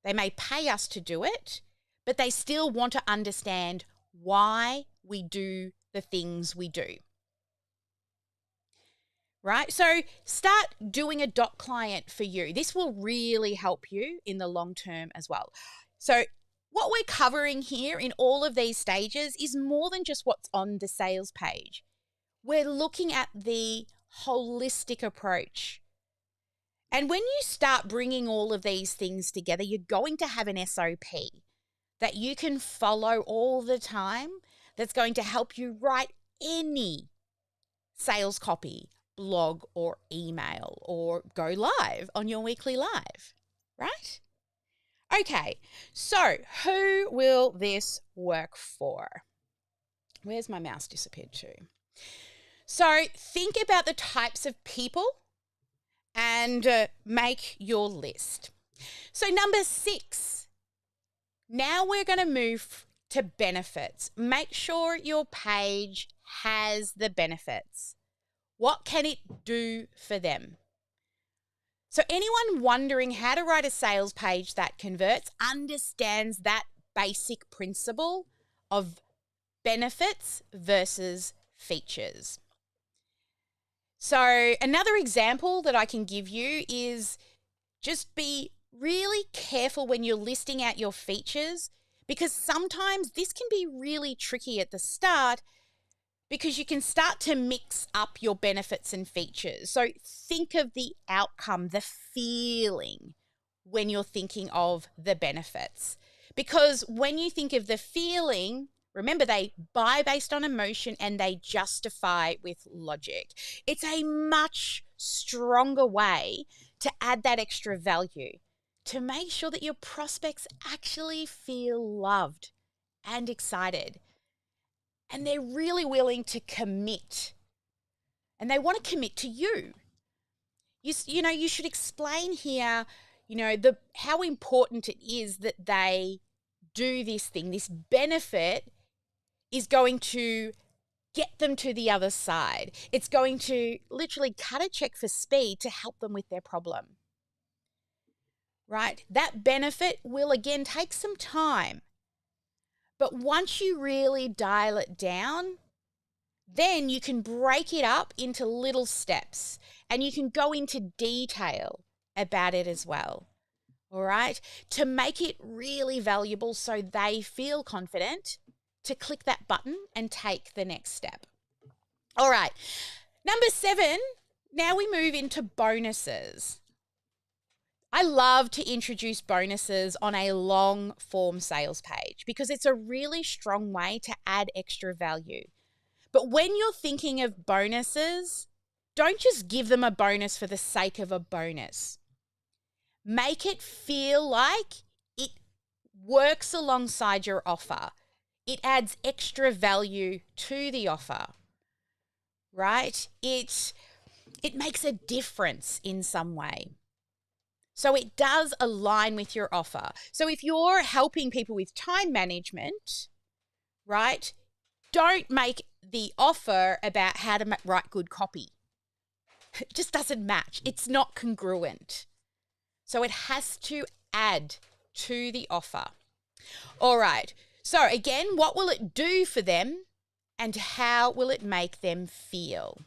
They may pay us to do it, but they still want to understand why we do the things we do. Right? So start doing a dot client for you. This will really help you in the long term as well. So what we're covering here in all of these stages is more than just what's on the sales page. We're looking at the holistic approach. And when you start bringing all of these things together, you're going to have an SOP that you can follow all the time that's going to help you write any sales copy, blog or email, or go live on your weekly live, right? Okay, so who will this work for? Where's my mouse disappeared to? So think about the types of people and make your list. So number 6, now we're going to move to benefits. Make sure your page has the benefits. What can it do for them? So anyone wondering how to write a sales page that converts understands that basic principle of benefits versus features. So another example that I can give you is just be really careful when you're listing out your features, because sometimes this can be really tricky at the start because you can start to mix up your benefits and features. So think of the outcome, the feeling when you're thinking of the benefits. Because when you think of the feeling, remember, they buy based on emotion and they justify with logic. It's a much stronger way to add that extra value. to make sure that your prospects actually feel loved and excited. And they're really willing to commit. And they want to commit to you. You should explain here, how important it is that they do this thing. This benefit is going to get them to the other side. It's going to literally cut a check for speed to help them with their problem. Right? That benefit will again take some time. But once you really dial it down, then you can break it up into little steps and you can go into detail about it as well. All right? To make it really valuable so they feel confident to click that button and take the next step. All right. Number 7, now we move into bonuses. I love to introduce bonuses on a long form sales page because it's a really strong way to add extra value. But when you're thinking of bonuses, don't just give them a bonus for the sake of a bonus. Make it feel like it works alongside your offer. It adds extra value to the offer, right? It makes a difference in some way. So it does align with your offer. So if you're helping people with time management, right, don't make the offer about how to write good copy. It just doesn't match. It's not congruent. So it has to add to the offer. All right. So again, what will it do for them and how will it make them feel?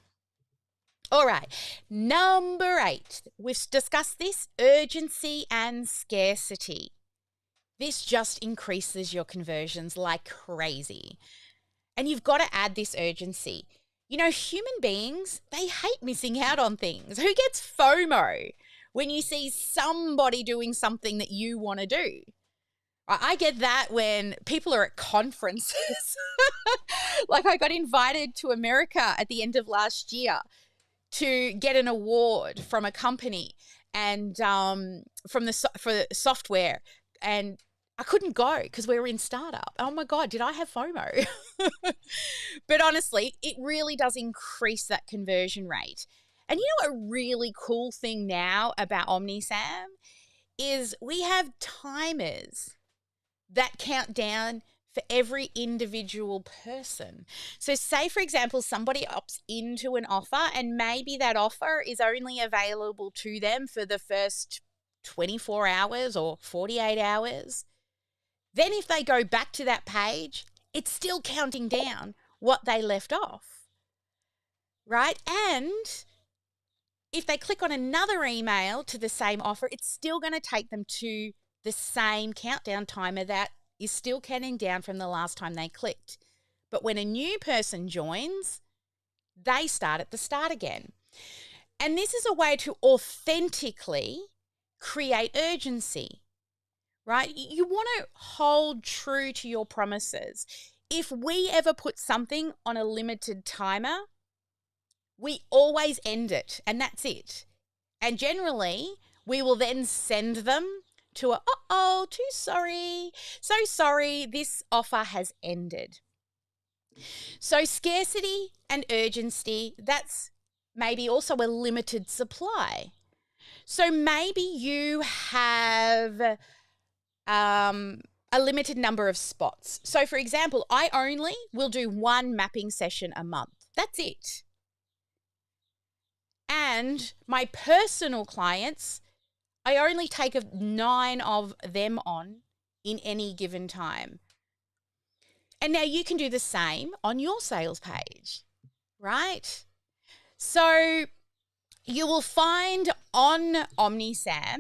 All right, number 8, we've discussed this, urgency and scarcity. This just increases your conversions like crazy. And you've got to add this urgency. Human beings, they hate missing out on things. Who gets FOMO when you see somebody doing something that you want to do? I get that when people are at conferences. Like I got invited to America at the end of last year to get an award from a company and for software, and I couldn't go because we were in startup. Oh my God, did I have FOMO? But honestly, it really does increase that conversion rate. And a really cool thing now about OmniSam is we have timers that count down for every individual person. So say, for example, somebody opts into an offer and maybe that offer is only available to them for the first 24 hours or 48 hours. Then if they go back to that page, it's still counting down what they left off, right? And if they click on another email to the same offer, it's still going to take them to the same countdown timer that is still counting down from the last time they clicked. But when a new person joins, they start at the start again. And this is a way to authentically create urgency, right? You want to hold true to your promises. If we ever put something on a limited timer, we always end it, and that's it. And generally, we will then send them to so sorry, this offer has ended. So scarcity and urgency, that's maybe also a limited supply. So maybe you have a limited number of spots. So for example, I only will do 1 mapping session a month. That's it. And my personal clients, I only take 9 of them on in any given time. And now you can do the same on your sales page, right? So you will find on OmniSam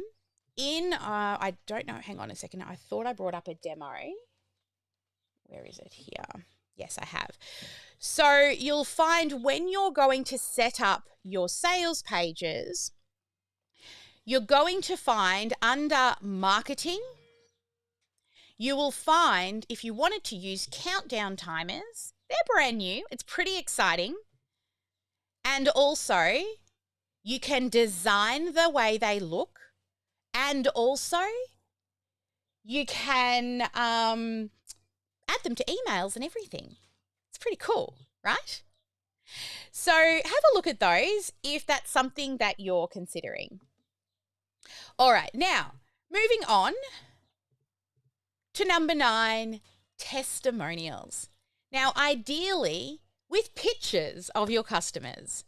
I don't know, hang on a second. I thought I brought up a demo. Where is it here? Yes, I have. So you'll find when you're going to set up your sales pages, you're going to find under marketing, you will find if you wanted to use countdown timers, they're brand new. It's pretty exciting. And also you can design the way they look And also, you can add them to emails and everything. It's pretty cool, right? So have a look at those if that's something that you're considering. All right, now moving on to number 9, testimonials. Now, ideally, with pictures of your customers.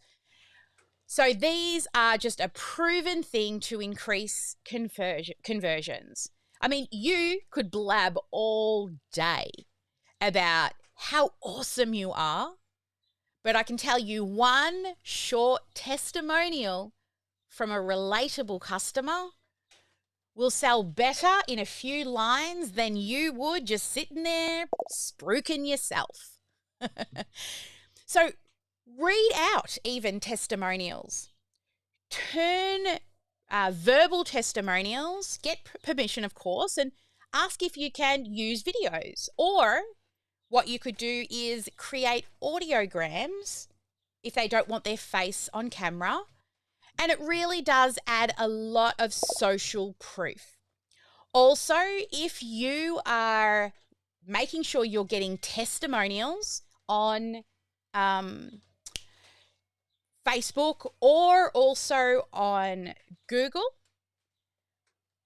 So these are just a proven thing to increase conversions. I mean, you could blab all day about how awesome you are, but I can tell you one short testimonial from a relatable customer will sell better in a few lines than you would just sitting there spruiking yourself. So read out even testimonials. Turn verbal testimonials, get permission, of course, and ask if you can use videos. Or what you could do is create audiograms if they don't want their face on camera. And it really does add a lot of social proof. Also, if you are making sure you're getting testimonials on Facebook or also on Google,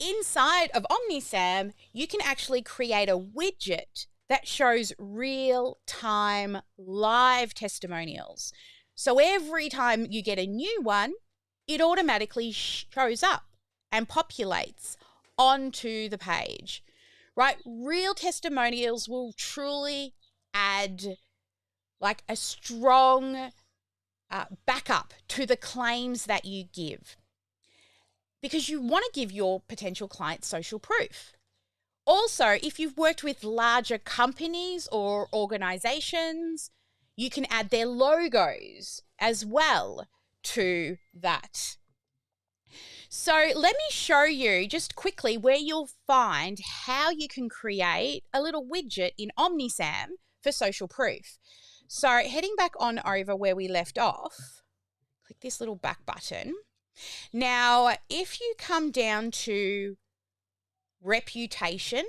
inside of OmniSam, you can actually create a widget that shows real-time live testimonials. So every time you get a new one, it automatically shows up and populates onto the page, right? Real testimonials will truly add like a strong backup to the claims that you give, because you want to give your potential clients social proof. Also, if you've worked with larger companies or organizations, you can add their logos as well to that. So let me show you just quickly where you'll find how you can create a little widget in OmniSam for social proof. So heading back on over where we left off, click this little back button. Now, if you come down to reputation,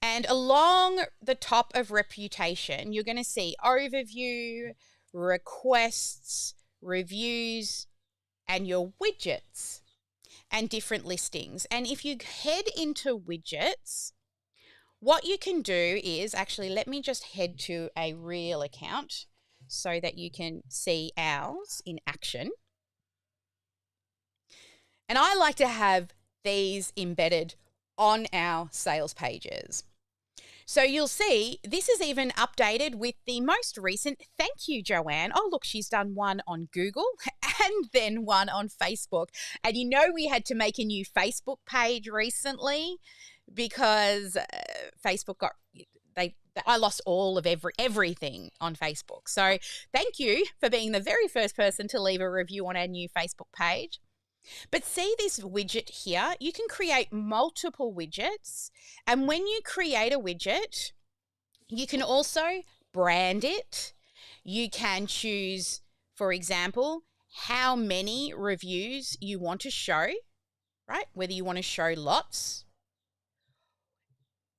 and along the top of reputation, you're going to see overview, requests, reviews, and your widgets and different listings. And if you head into widgets, what you can do is actually, let me just head to a real account so that you can see ours in action. And I like to have these embedded on our sales pages. So you'll see this is even updated with the most recent thank you, Joanne. Oh, look, she's done one on Google and then one on Facebook. And you know we had to make a new Facebook page recently because Facebook got I lost all of everything on Facebook. So thank you for being the very first person to leave a review on our new Facebook page. But see this widget here, you can create multiple widgets. And when you create a widget, you can also brand it. You can choose, for example, how many reviews you want to show, right? Whether you want to show lots.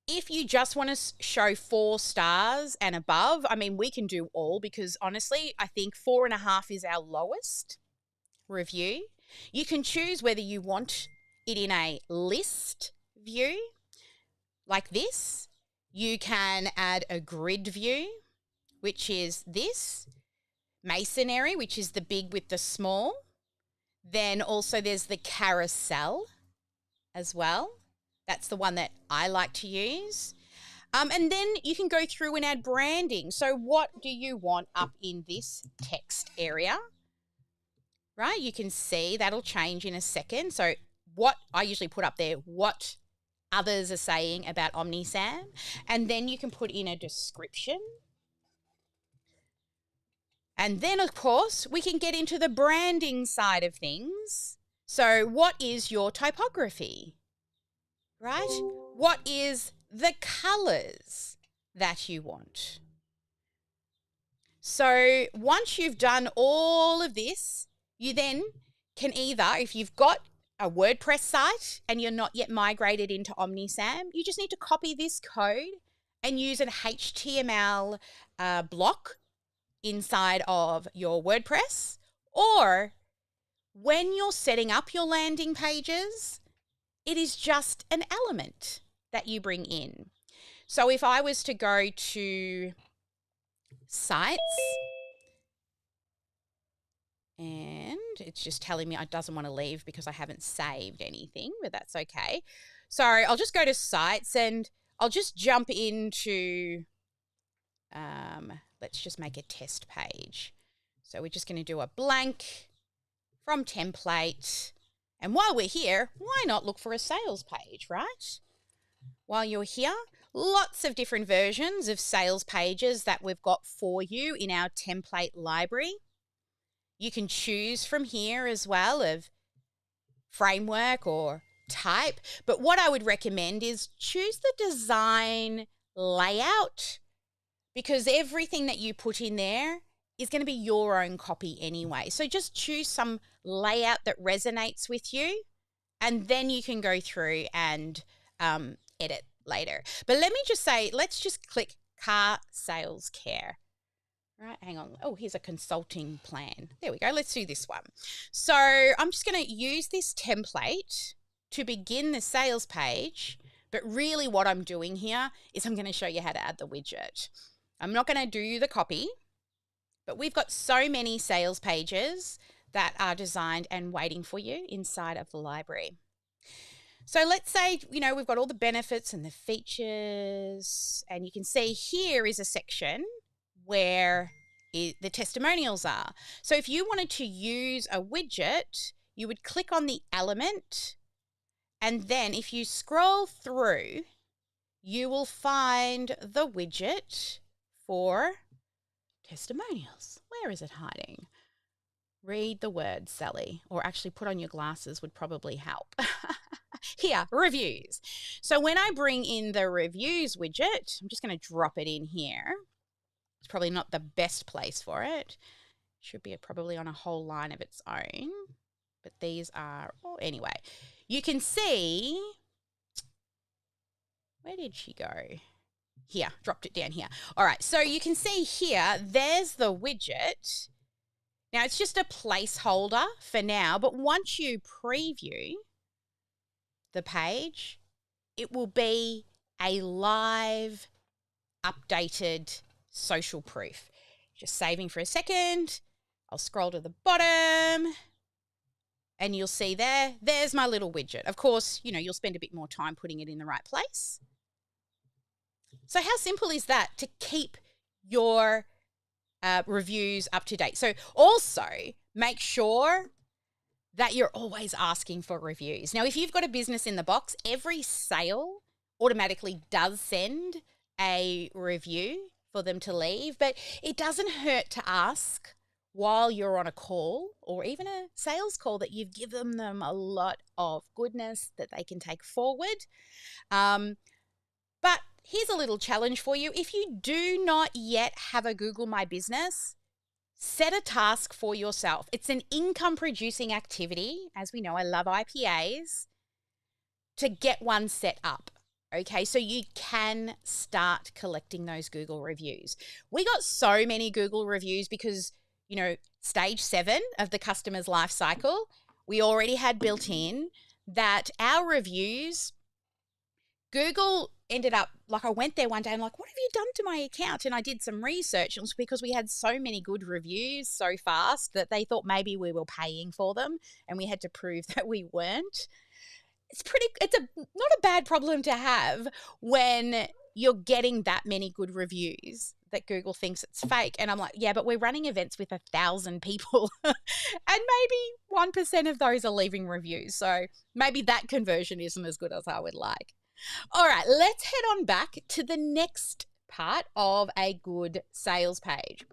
If you just want to show 4 stars and above, I mean, we can do all because honestly, I think 4.5 is our lowest review. You can choose whether you want it in a list view like this. You can add a grid view, which is this, masonry, which is the big with the small. Then also there's the carousel as well. That's the one that I like to use. And then you can go through and add branding. So what do you want up in this text area? Right, you can see that'll change in a second. So what I usually put up there, what others are saying about OmniSam, and then you can put in a description. And then, of course, we can get into the branding side of things. So what is your typography, right? What is the colors that you want? So once you've done all of this, you then can either, if you've got a WordPress site and you're not yet migrated into OmniSam, you just need to copy this code and use an HTML block inside of your WordPress. Or when you're setting up your landing pages, it is just an element that you bring in. So if I was to go to sites, and it's just telling me it doesn't want to leave because I haven't saved anything, but that's okay. So I'll just go to sites and I'll just jump into, let's just make a test page. So we're just going to do a blank from template. And while we're here, why not look for a sales page, right? While you're here, lots of different versions of sales pages that we've got for you in our template library. You can choose from here as well of framework or type. But what I would recommend is choose the design layout, because everything that you put in there is going to be your own copy anyway. So just choose some layout that resonates with you, and then you can go through and edit later. But let me just say, let's just click car sales care. Right, hang on. Oh, here's a consulting plan. There we go. Let's do this one. So I'm just going to use this template to begin the sales page. But really what I'm doing here is I'm going to show you how to add the widget. I'm not going to do the copy, but we've got so many sales pages that are designed and waiting for you inside of the library. So let's say, we've got all the benefits and the features, and you can see here is a section where the testimonials are. So if you wanted to use a widget, you would click on the element, and then if you scroll through, you will find the widget for testimonials. Where is it hiding? Read the words, Sally, or actually put on your glasses would probably help. Here, reviews. So when I bring in the reviews widget, I'm just going to drop it in here. It's probably not the best place for it. Should be probably on a whole line of its own. But these are, anyway, you can see, where did she go? Here, dropped it down here. All right, so you can see here, there's the widget. Now, it's just a placeholder for now, but once you preview the page, it will be a live, updated social proof. Just saving for a second. I'll scroll to the bottom and you'll see there's my little widget. Of course, you'll spend a bit more time putting it in the right place. So how simple is that to keep your reviews up to date? So also make sure that you're always asking for reviews. Now, if you've got a business in the box, every sale automatically does send a review for them to leave, but it doesn't hurt to ask while you're on a call or even a sales call that you've given them a lot of goodness that they can take forward. But here's a little challenge for you. If you do not yet have a Google My Business, set a task for yourself. It's an income producing activity. As we know, I love IPAs, to get one set up. Okay, so you can start collecting those Google reviews. We got so many Google reviews because, stage 7 of the customer's life cycle, we already had built in that our reviews, Google ended up, I went there one day and what have you done to my account? And I did some research. It was because we had so many good reviews so fast that they thought maybe we were paying for them, and we had to prove that we weren't. It's not a bad problem to have when you're getting that many good reviews that Google thinks it's fake. And I'm like, yeah, but we're running events with 1,000 people and maybe 1% of those are leaving reviews. So maybe that conversion isn't as good as I would like. All right, let's head on back to the next part of a good sales page.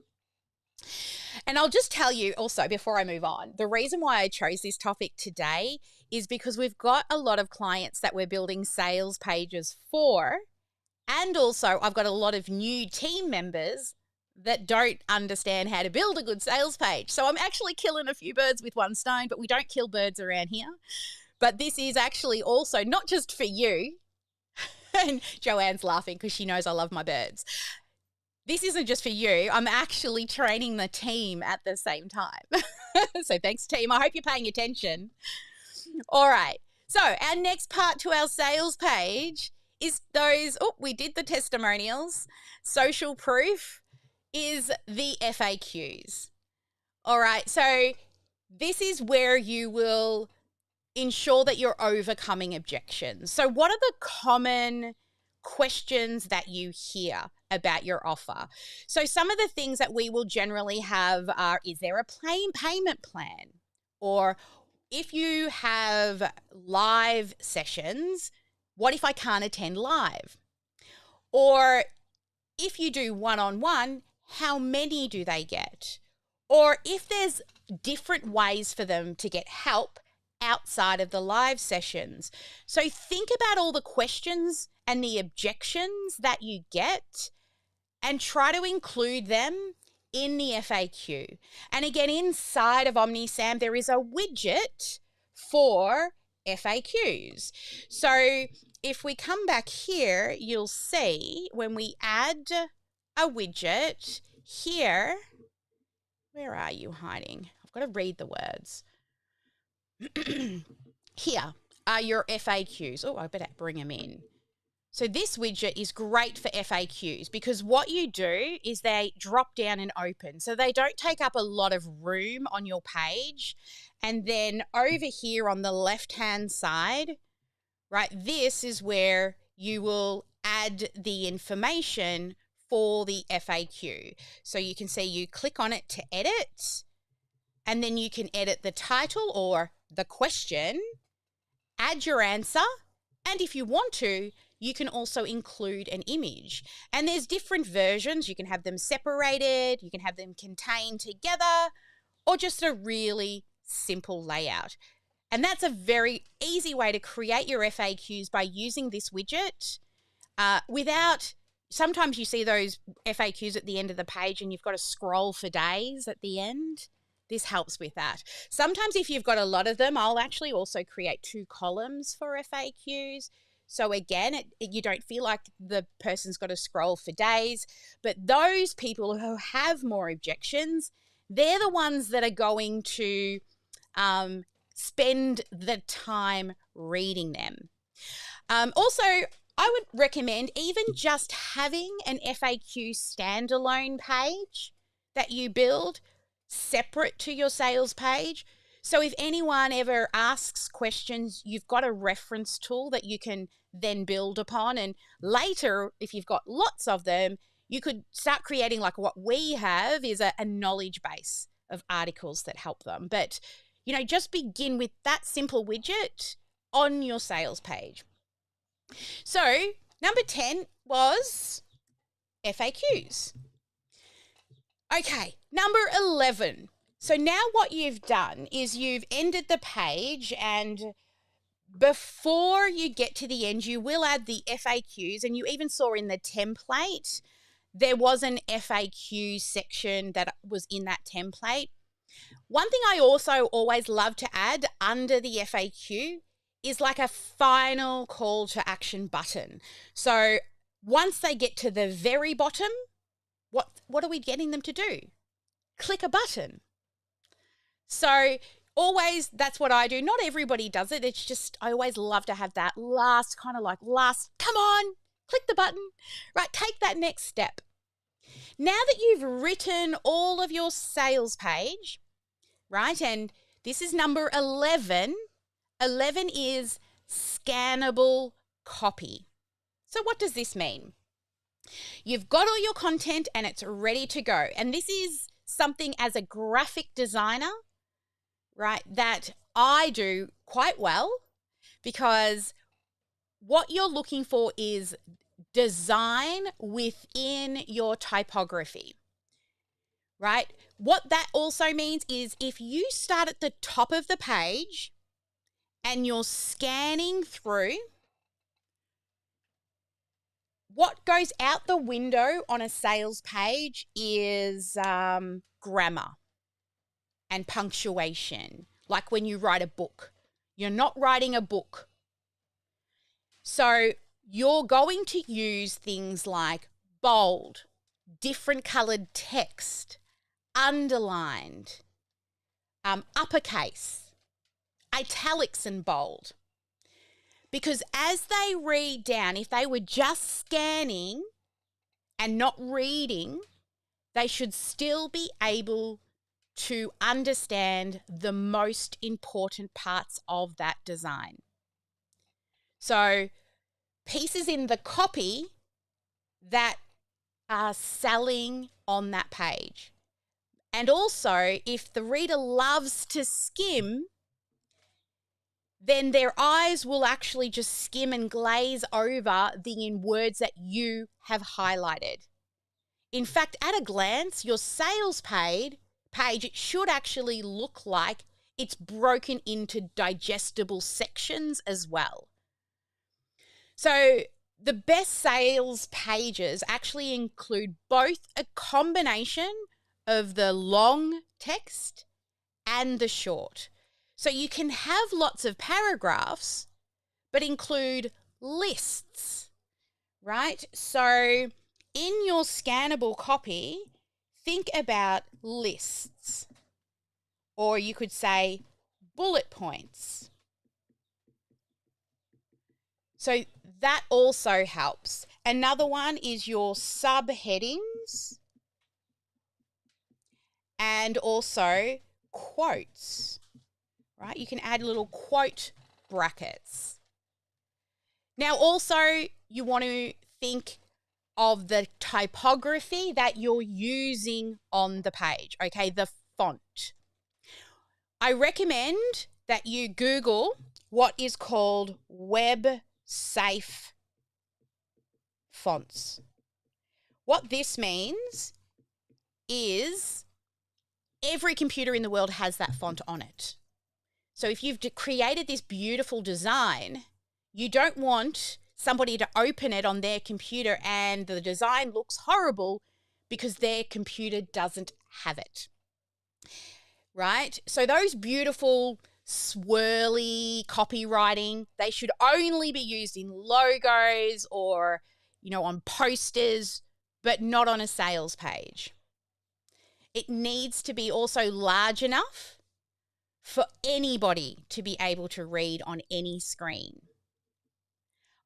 And I'll just tell you also before I move on, the reason why I chose this topic today is because we've got a lot of clients that we're building sales pages for. And also I've got a lot of new team members that don't understand how to build a good sales page. So I'm actually killing a few birds with one stone, but we don't kill birds around here. But this is actually also not just for you. And Joanne's laughing because she knows I love my birds. This isn't just for you. I'm actually training the team at the same time. So thanks, team. I hope you're paying attention. All right. So our next part to our sales page is we did the testimonials. Social proof is the FAQs. All right. So this is where you will ensure that you're overcoming objections. So what are the common questions that you hear about your offer? So some of the things that we will generally have are, is there a plain payment plan? Or if you have live sessions, what if I can't attend live? Or if you do one-on-one, how many do they get? Or if there's different ways for them to get help outside of the live sessions. So think about all the questions and the objections that you get and try to include them in the FAQ. And again, inside of OmniSam, there is a widget for FAQs. So if we come back here, you'll see when we add a widget here, where are you hiding? I've got to read the words. Here are your FAQs. Oh, I better bring them in. So this widget is great for FAQs because what you do is they drop down and open. So they don't take up a lot of room on your page. And then over here on the left-hand side, right, this is where you will add the information for the FAQ. So you can see you click on it to edit, and then you can edit the title or the question, add your answer, and if you want to, you can also include an image. And there's different versions. You can have them separated, you can have them contained together, or just a really simple layout. And that's a very easy way to create your FAQs by using this widget sometimes you see those FAQs at the end of the page and you've got to scroll for days at the end. This helps with that. Sometimes if you've got a lot of them, I'll actually also create 2 columns for FAQs. So again, you don't feel like the person's got to scroll for days. But those people who have more objections, they're the ones that are going to spend the time reading them. Also, I would recommend even just having an FAQ standalone page that you build separate to your sales page. So if anyone ever asks questions, you've got a reference tool that you can then build upon. And later, if you've got lots of them, you could start creating, like what we have is a knowledge base of articles that help them. But, just begin with that simple widget on your sales page. So number 10 was FAQs. Okay, number 11. So now what you've done is you've ended the page, and before you get to the end, you will add the FAQs, and you even saw in the template, there was an FAQ section that was in that template. One thing I also always love to add under the FAQ is like a final call to action button. So once they get to the very bottom, what are we getting them to do? Click a button. So always, that's what I do. Not everybody does it. It's just, I always love to have that last, come on, click the button, right? Take that next step. Now that you've written all of your sales page, right? And this is number 11. 11 is scannable copy. So what does this mean? You've got all your content and it's ready to go. And this is something as a graphic designer, right, that I do quite well, because what you're looking for is design within your typography, right? What that also means is if you start at the top of the page and you're scanning through, what goes out the window on a sales page is grammar and punctuation, like when you write a book. You're not writing a book. So you're going to use things like bold, different colored text, underlined, uppercase, italics and bold. Because as they read down, if they were just scanning and not reading, they should still be able to understand the most important parts of that design. So pieces in the copy that are selling on that page. And also, if the reader loves to skim, then their eyes will actually just skim and glaze over the words that you have highlighted. In fact, at a glance, your sales page, it should actually look like it's broken into digestible sections as well. So the best sales pages actually include both a combination of the long text and the short. So you can have lots of paragraphs, but include lists, right? So in your scannable copy, think about lists, or you could say bullet points. So that also helps. Another one is your subheadings and also quotes, right? You can add little quote brackets. Now, also, you want to think of the typography that you're using on the page, okay? The font. I recommend that you Google what is called web-safe fonts. What this means is every computer in the world has that font on it. So if you've created this beautiful design, you don't want somebody to open it on their computer and the design looks horrible because their computer doesn't have it, right? So those beautiful swirly copywriting, they should only be used in logos or, on posters, but not on a sales page. It needs to be also large enough for anybody to be able to read on any screen.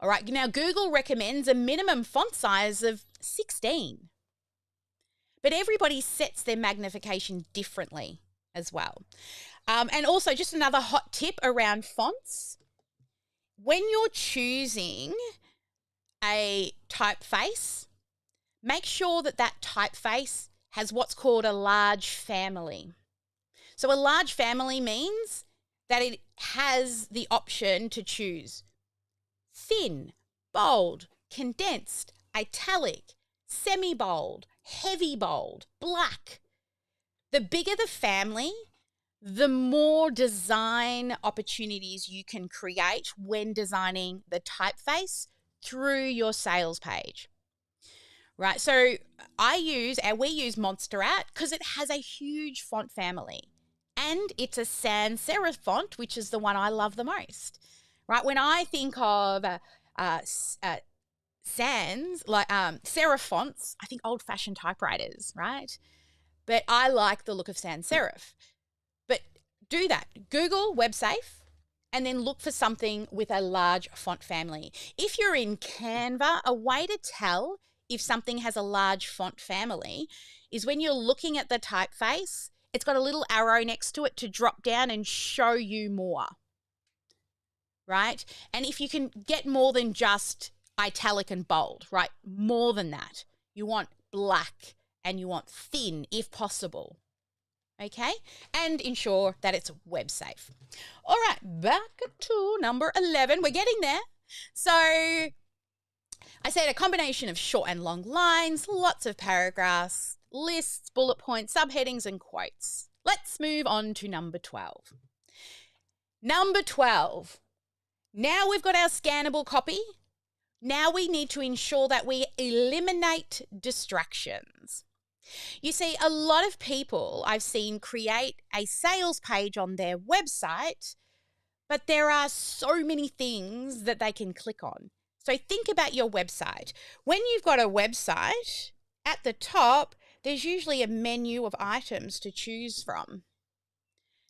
All right, now Google recommends a minimum font size of 16, but everybody sets their magnification differently as well. And also just another hot tip around fonts. When you're choosing a typeface, make sure that that typeface has what's called a large family. So a large family means that it has the option to choose thin, bold, condensed, italic, semi-bold, heavy bold, black. The bigger the family, the more design opportunities you can create when designing the typeface through your sales page. Right, so we use Monster Art because it has a huge font family. And it's a sans serif font, which is the one I love the most. Right, when I think of sans, like serif fonts, I think old-fashioned typewriters, right? But I like the look of sans serif. But do that. Google WebSafe and then look for something with a large font family. If you're in Canva, a way to tell if something has a large font family is when you're looking at the typeface, it's got a little arrow next to it to drop down and show you more, right? And if you can get more than just italic and bold, right? More than that. You want black and you want thin if possible, okay? And ensure that it's web safe. All right, back to number 11. We're getting there. So I said a combination of short and long lines, lots of paragraphs, lists, bullet points, subheadings, and quotes. Let's move on to number 12. Number 12. Now we've got our scannable copy. Now we need to ensure that we eliminate distractions. You see, a lot of people I've seen create a sales page on their website, but there are so many things that they can click on. So think about your website. When you've got a website, at the top, there's usually a menu of items to choose from.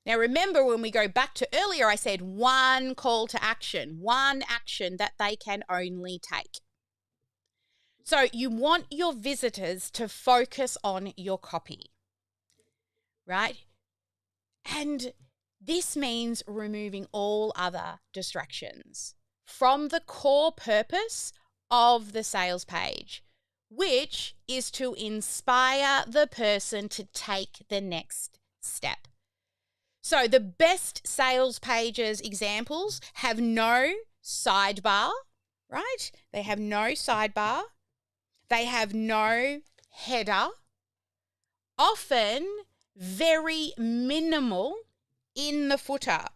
Now, remember when we go back to earlier, I said one call to action, one action that they can only take. So you want your visitors to focus on your copy, right? And this means removing all other distractions from the core purpose of the sales page, which is to inspire the person to take the next step. So the best sales pages examples have no sidebar, right? They have no sidebar. They have no header. Often very minimal in the footer,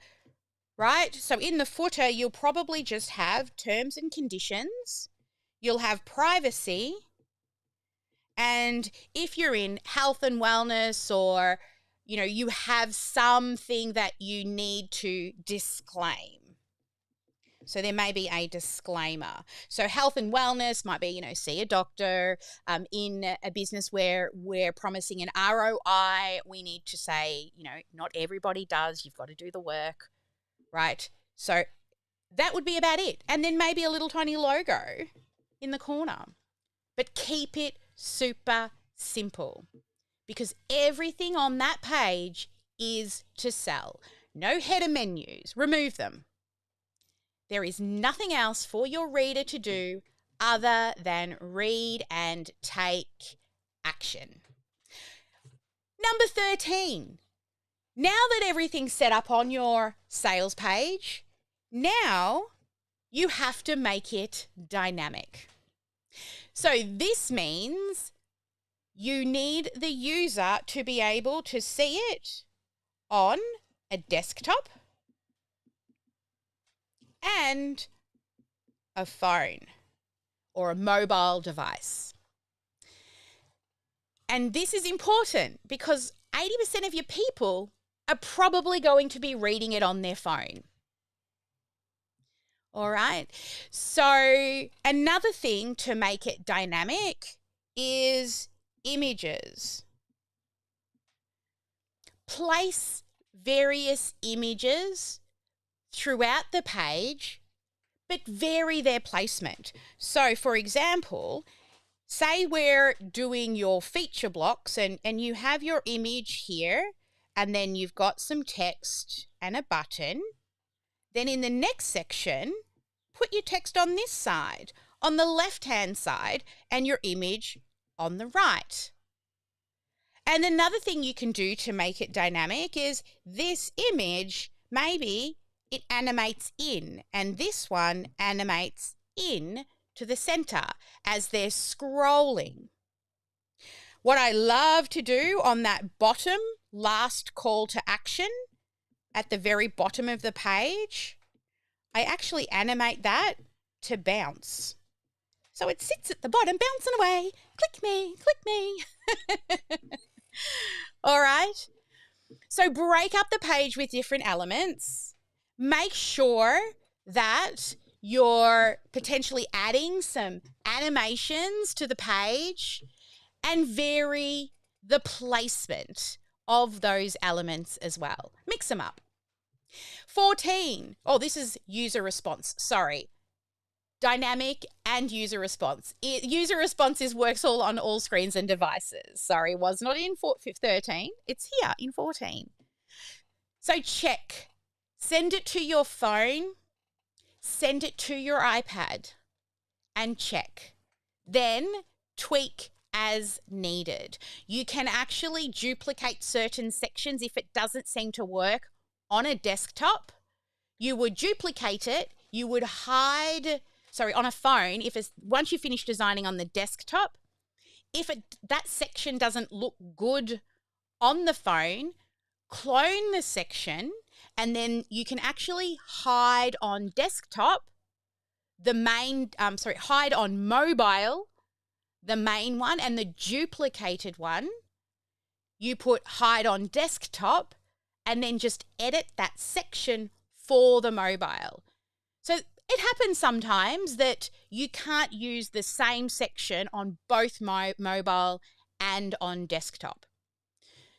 right? So in the footer, you'll probably just have terms and conditions. You'll have privacy. And if you're in health and wellness, or, you know, you have something that you need to disclaim. So there may be a disclaimer. So health and wellness might be, you know, see a doctor. In a business where we're promising an ROI, we need to say, you know, not everybody does. You've got to do the work, right? So that would be about it. And then maybe a little tiny logo in the corner. But keep it super simple, because everything on that page is to sell. No header menus. Remove them. There is nothing else for your reader to do other than read and take action. Number 13. Now that everything's set up on your sales page, now you have to make it dynamic. So this means you need the user to be able to see it on a desktop and a phone or a mobile device. And this is important because 80% of your people are probably going to be reading it on their phone. All right. So another thing to make it dynamic is images. Place various images throughout the page, but vary their placement. So, for example, say we're doing your feature blocks and you have your image here, and then you've got some text and a button. Then in the next section, put your text on this side, on the left-hand side, and your image on the right. And another thing you can do to make it dynamic is this image, maybe it animates in, and this one animates in to the center as they're scrolling. What I love to do on that bottom last call to action at the very bottom of the page, I actually animate that to bounce. So it sits at the bottom, bouncing away. Click me, click me. All right. So break up the page with different elements. Make sure that you're potentially adding some animations to the page, and vary the placement of those elements as well. Mix them up. 14. Oh, this is user response. Sorry. Dynamic and user response. User response works on all screens and devices. Sorry, was not in 13. It's here in 14. So check. Send it to your phone. Send it to your iPad and check. Then tweak as needed. You can actually duplicate certain sections if it doesn't seem to work on a desktop. You would duplicate it. You would hide, on a phone, once you finish designing on the desktop, if that section doesn't look good on the phone, clone the section, and then you can actually hide on desktop hide on mobile, the main one, and the duplicated one, you put hide on desktop and then just edit that section for the mobile. So it happens sometimes that you can't use the same section on both mobile and on desktop.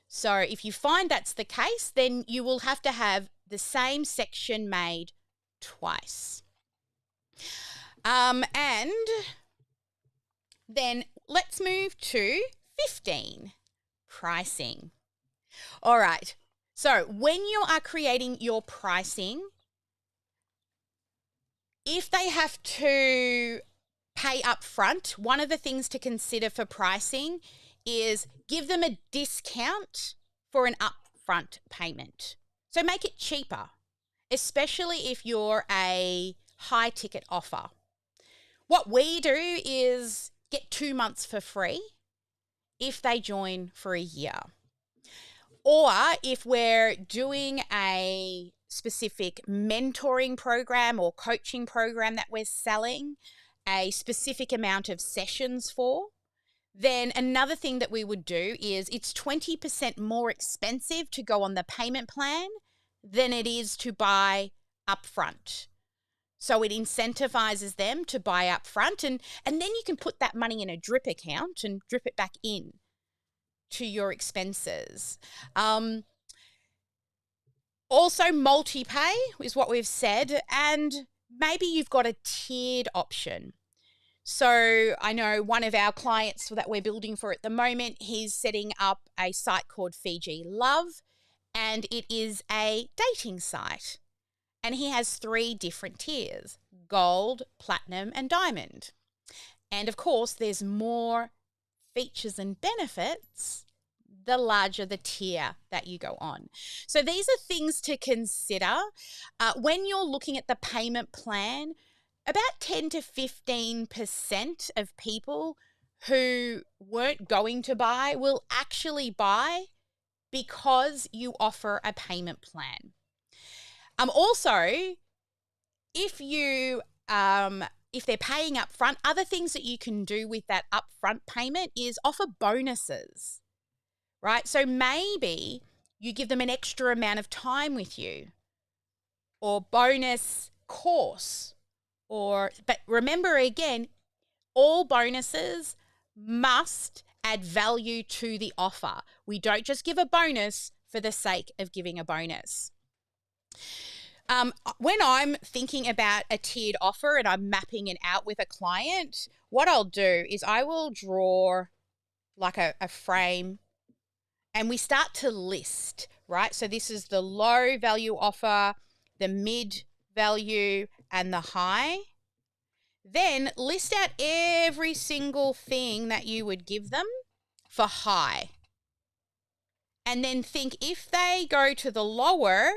So if you find that's the case, then you will have to have the same section made twice. And then let's move to 15, pricing. All right. So when you are creating your pricing, if they have to pay up front, one of the things to consider for pricing is give them a discount for an upfront payment. So make it cheaper, especially if you're a high ticket offer. What we do is get 2 months for free if they join for a year. Or if we're doing a specific mentoring program or coaching program that we're selling a specific amount of sessions for, then another thing that we would do is it's 20% more expensive to go on the payment plan than it is to buy upfront. So it incentivizes them to buy upfront, and then you can put that money in a drip account and drip it back in to your expenses. Also, multi-pay is what we've said, and maybe you've got a tiered option. So I know one of our clients that we're building for at the moment, he's setting up a site called Fiji Love, and it is a dating site. And he has 3 different tiers: gold, platinum, and diamond. And of course, there's more features and benefits the larger the tier that you go on. So these are things to consider. When you're looking at the payment plan, about 10 to 15% of people who weren't going to buy will actually buy because you offer a payment plan. Also, if they're paying up front, other things that you can do with that upfront payment is offer bonuses, right? So maybe you give them an extra amount of time with you, or bonus course, but remember again, all bonuses must add value to the offer. We don't just give a bonus for the sake of giving a bonus. When I'm thinking about a tiered offer and I'm mapping it out with a client, what I'll do is I will draw like a frame, and we start to list, right? So this is the low value offer, the mid value, and the high. Then list out every single thing that you would give them for high. And then think, if they go to the lower,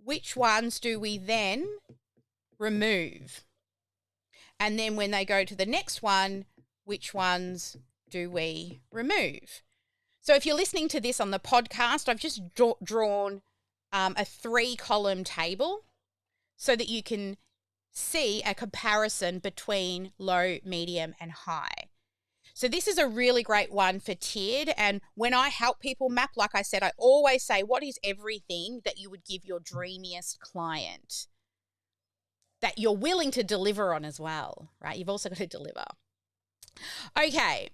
which ones do we then remove? And then when they go to the next one, which ones do we remove? So if you're listening to this on the podcast, I've just drawn a 3-column table so that you can see a comparison between low, medium, and high. So this is a really great one for tiered. And when I help people map, like I said, I always say, what is everything that you would give your dreamiest client that you're willing to deliver on as well, right? You've also got to deliver. Okay.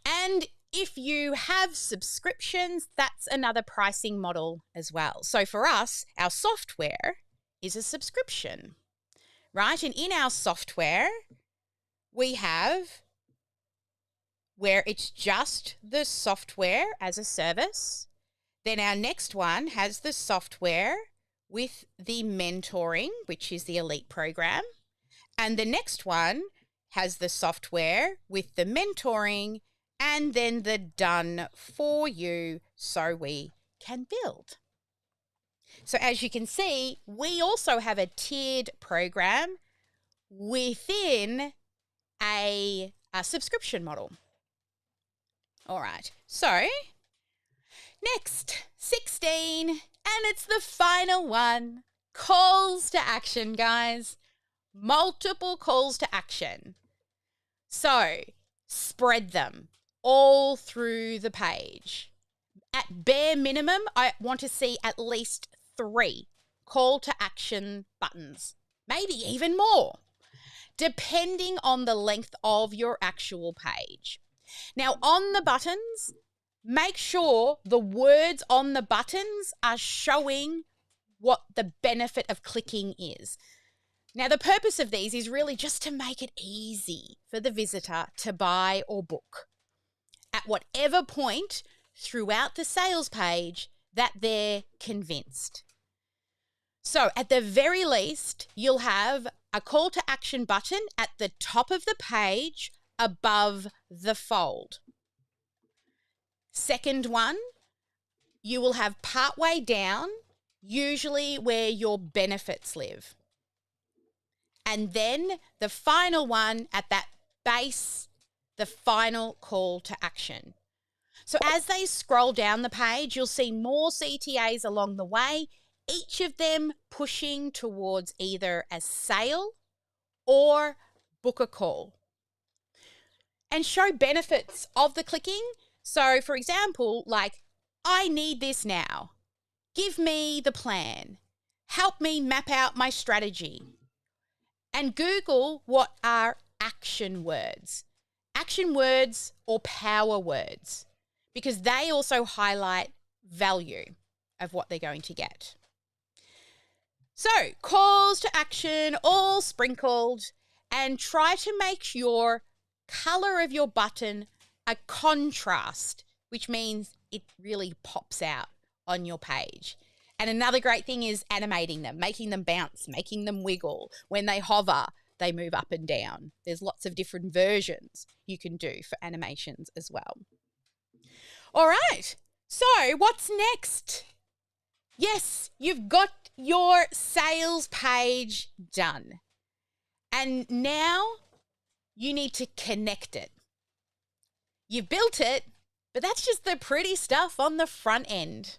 And if you have subscriptions, that's another pricing model as well. So for us, our software is a subscription, right? And in our software, we have where it's just the software as a service. Then our next one has the software with the mentoring, which is the elite program. And the next one has the software with the mentoring and then the done for you so we can build. So as you can see, we also have a tiered program within a subscription model. All right, so next, 16, and it's the final one, calls to action, guys. multiple calls to action. So spread them all through the page. At bare minimum, I want to see at least 3 call to action buttons, maybe even more, depending on the length of your actual page. Now, on the buttons, make sure the words on the buttons are showing what the benefit of clicking is. Now, the purpose of these is really just to make it easy for the visitor to buy or book at whatever point throughout the sales page that they're convinced. So, at the very least, you'll have a call to action button at the top of the page above the fold. Second one, you will have partway down, usually where your benefits live. And then the final one at that base, the final call to action. So as they scroll down the page, you'll see more CTAs along the way, each of them pushing towards either a sale or book a call. And show benefits of the clicking. So, for example, like, I need this now. Give me the plan. Help me map out my strategy. And Google what are action words. Action words or power words, because they also highlight value of what they're going to get. So, calls to action all sprinkled, and try to make your color of your button a contrast, which means it really pops out on your page. And another great thing is animating them, making them bounce, making them wiggle. When they hover, they move up and down. There's lots of different versions you can do for animations as well. All right, so what's next? Yes, you've got your sales page done. And now you need to connect it. You've built it, but that's just the pretty stuff on the front end.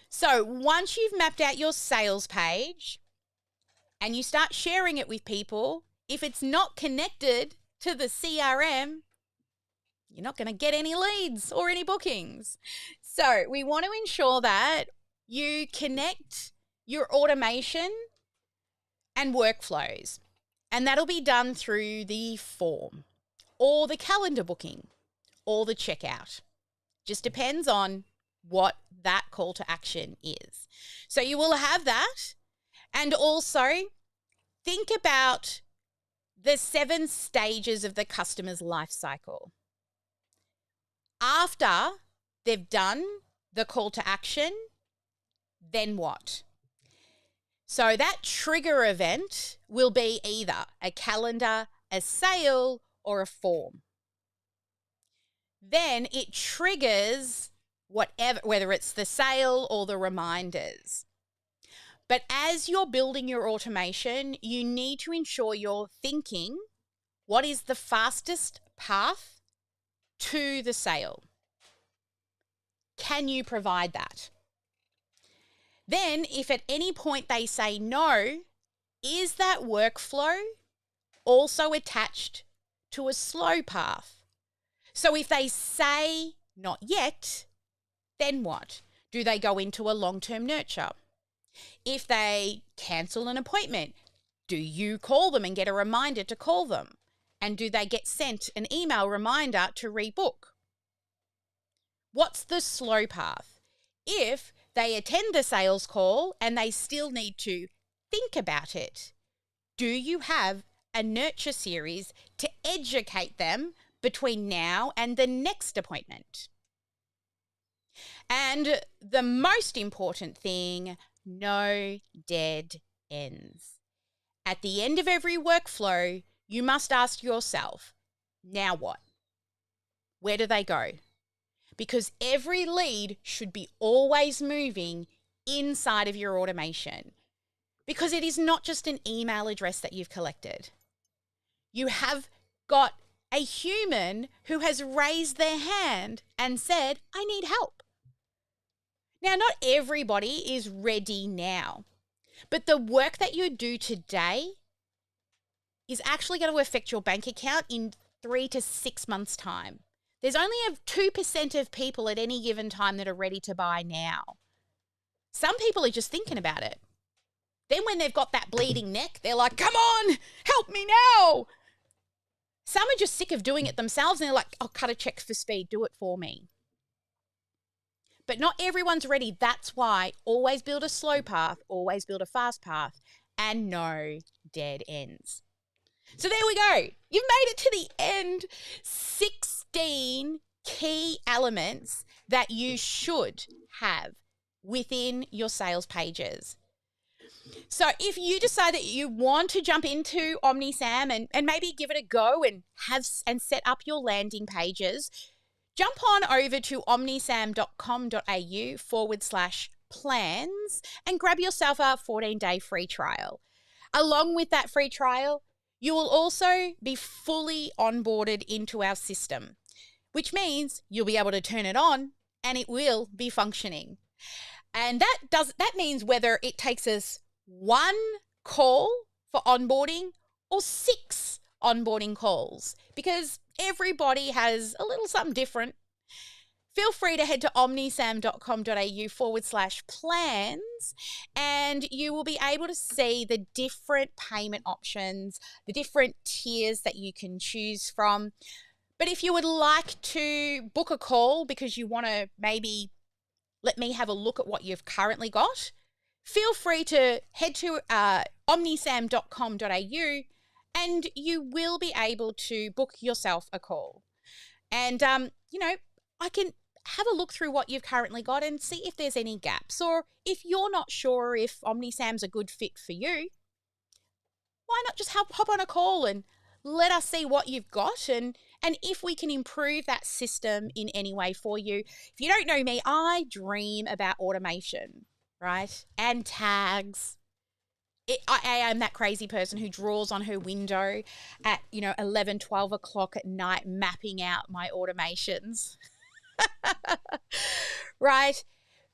So once you've mapped out your sales page and you start sharing it with people, if it's not connected to the CRM, you're not going to get any leads or any bookings. So we want to ensure that you connect your automation and workflows. And that'll be done through the form or the calendar booking or the checkout. Just depends on what that call to action is. So you will have that. And also think about the 7 stages of the customer's life cycle. After they've done the call to action, then what? So that trigger event will be either a calendar, a sale, or a form. Then it triggers whatever, whether it's the sale or the reminders. But as you're building your automation, you need to ensure you're thinking, what is the fastest path to the sale? Can you provide that? Then, if at any point they say no, is that workflow also attached to a slow path? So if they say not yet, then what? Do they go into a long-term nurture? If they cancel an appointment, do you call them and get a reminder to call them? And do they get sent an email reminder to rebook? What's the slow path? If they attend the sales call and they still need to think about it, do you have a nurture series to educate them between now and the next appointment? And the most important thing, no dead ends. At the end of every workflow, you must ask yourself, now what? Where do they go? Because every lead should be always moving inside of your automation. Because it is not just an email address that you've collected. You have got a human who has raised their hand and said, I need help. Now, not everybody is ready now, but the work that you do today is actually going to affect your bank account in 3 to 6 months' time. There's only 2% of people at any given time that are ready to buy now. Some people are just thinking about it. Then when they've got that bleeding neck, they're like, come on, help me now. Some are just sick of doing it themselves and they're like, I'll cut a check for speed, do it for me. But not everyone's ready. That's why always build a slow path, always build a fast path, and no dead ends. So there we go. You've made it to the end. 16 key elements that you should have within your sales pages. So if you decide that you want to jump into OmniSam and maybe give it a go and set up your landing pages, jump on over to omnisam.com.au/plans and grab yourself a 14-day free trial. Along with that free trial, you will also be fully onboarded into our system, which means you'll be able to turn it on and it will be functioning. And that means whether it takes us 1 call for onboarding or 6 onboarding calls, because everybody has a little something different. Feel free to head to omnisam.com.au/plans and you will be able to see the different payment options, the different tiers that you can choose from. But if you would like to book a call because you want to maybe let me have a look at what you've currently got, feel free to head to omnisam.com.au and you will be able to book yourself a call. And, I can have a look through what you've currently got and see if there's any gaps. Or if you're not sure if OmniSam's a good fit for you, why not just hop on a call and let us see what you've got and if we can improve that system in any way for you. If you don't know me, I dream about automation, right? And tags. I am that crazy person who draws on her window at, 11, 12 o'clock at night, mapping out my automations. Right?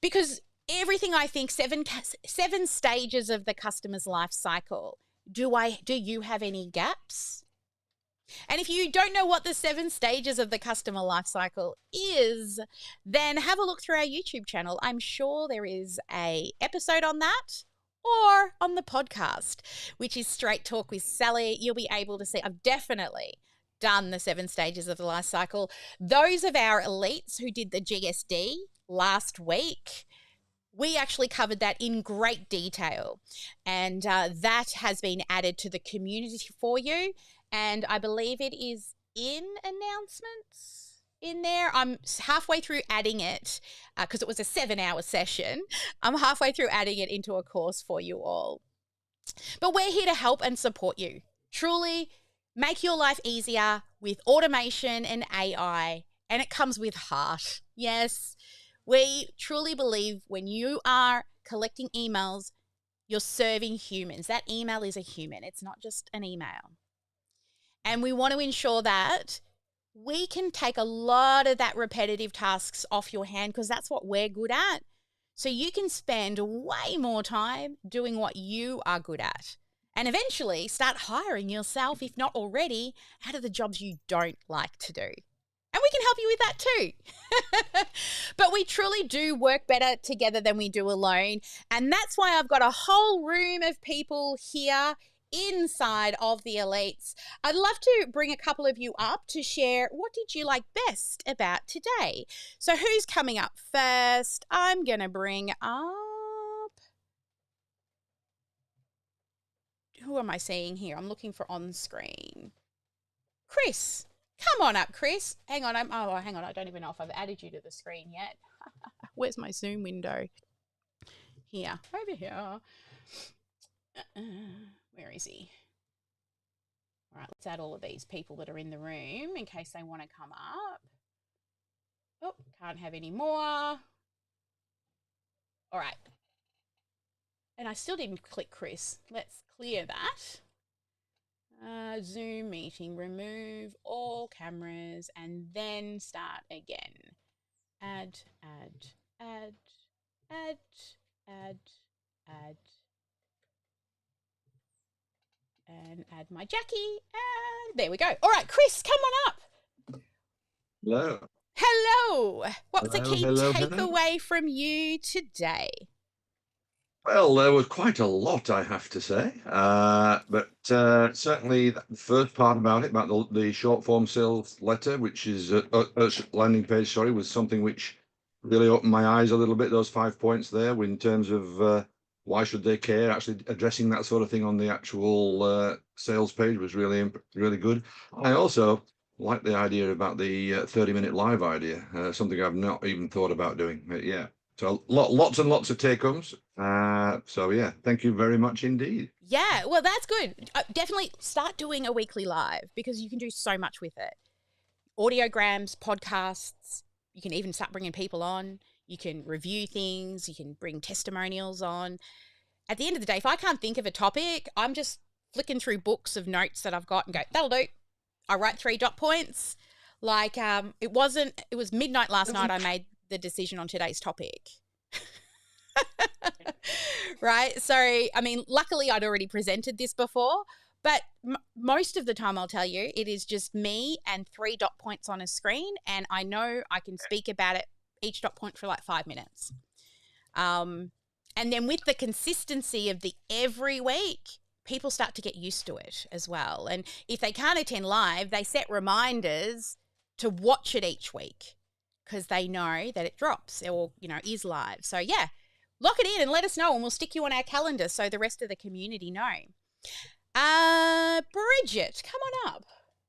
Because everything I think, seven stages of the customer's life cycle. Do you have any gaps? And if you don't know what the 7 stages of the customer life cycle is, then have a look through our YouTube channel. I'm sure there is an episode on that, or on the podcast, which is Straight Talk with Sally. You'll be able to see I've definitely done the 7 stages of the life cycle. Those of our elites who did the GSD last week, we actually covered that in great detail. And that has been added to the community for you. And I believe it is in announcements in there. I'm halfway through adding it because it was a 7-hour session. I'm halfway through adding it into a course for you all. But we're here to help and support you. Truly make your life easier with automation and AI. And it comes with heart. Yes, we truly believe when you are collecting emails, you're serving humans. That email is a human. It's not just an email. And we want to ensure that we can take a lot of that repetitive tasks off your hand because that's what we're good at. So you can spend way more time doing what you are good at and eventually start hiring yourself, if not already, out of the jobs you don't like to do. And we can help you with that too. But we truly do work better together than we do alone. And that's why I've got a whole room of people here inside of the elites. I'd love to bring a couple of you up to share what did you like best about today. So who's coming up first? I'm going to bring up, who am I seeing here? I'm looking for on screen. Chris. Come on up, Chris. Hang on. Hang on. I don't even know if I've added you to the screen yet. Where's my Zoom window? Here. Over here. Where is he? All right, let's add all of these people that are in the room in case they want to come up. Oh, can't have any more. All right. And I still didn't click Chris. Let's clear that. Zoom meeting, remove all cameras, and then start again. Add, and add my Jackie, and there we go. All right, Chris, come on up. Hello. Hello. What's the Hello, key hello, hello. takeaway from you today? Well, there was quite a lot, I have to say, but certainly the first part about it, about the short form sales letter, which is landing page, sorry, was something which really opened my eyes a little bit. Those 5 points there, in terms of why should they care? Actually, addressing that sort of thing on the actual sales page was really good. I also like the idea about the 30-minute live idea, something I've not even thought about doing. Yeah. So lots and lots of take-homes. So yeah, thank you very much indeed. Yeah, well, that's good. Definitely start doing a weekly live because you can do so much with it. Audiograms, podcasts, you can even start bringing people on. You can review things. You can bring testimonials on. At the end of the day, if I can't think of a topic, I'm just flicking through books of notes that I've got and go, that'll do. I write 3 dot points. Like it was midnight last night I made the decision on today's topic. Right? So, I mean, luckily I'd already presented this before, but most of the time I'll tell you, it is just me and 3 dot points on a screen, and I know I can speak about it, each dot point for like 5 minutes. And then with the consistency of the every week, people start to get used to it as well. And if they can't attend live, they set reminders to watch it each week because they know that it drops or, is live. So yeah, lock it in and let us know and we'll stick you on our calendar so the rest of the community know. Bridget, come on up.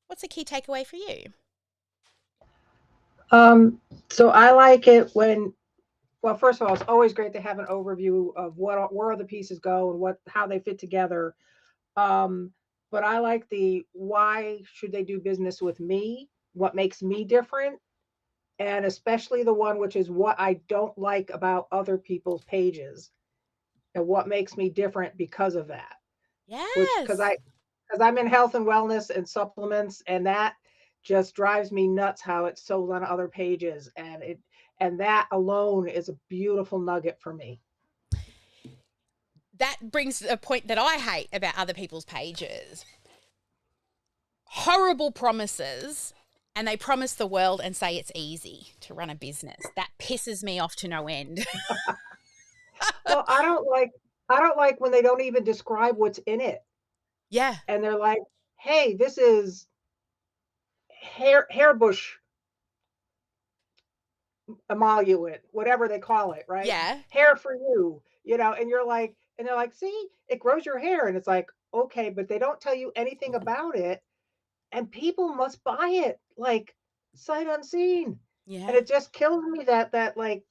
What's a key takeaway for you? So I like it when, well, first of all, it's always great to have an overview of where the pieces go and how they fit together. But I like the why should they do business with me? What makes me different? And especially the one which is what I don't like about other people's pages and what makes me different because of that. Yes. Because I'm in health and wellness and supplements, and that just drives me nuts how it's sold on other pages, and that alone is a beautiful nugget for me. That brings a point that I hate about other people's pages. Horrible promises, and they promise the world and say it's easy to run a business. That pisses me off to no end. Well, I don't like when they don't even describe what's in it. Yeah. And they're like, hey, this is hair bush emolument, whatever they call it, right? Yeah. Hair for you, and you're like, and they're like, see, it grows your hair. And it's like, okay, but they don't tell you anything about it. And people must buy it like sight unseen. Yeah. And it just kills me that like,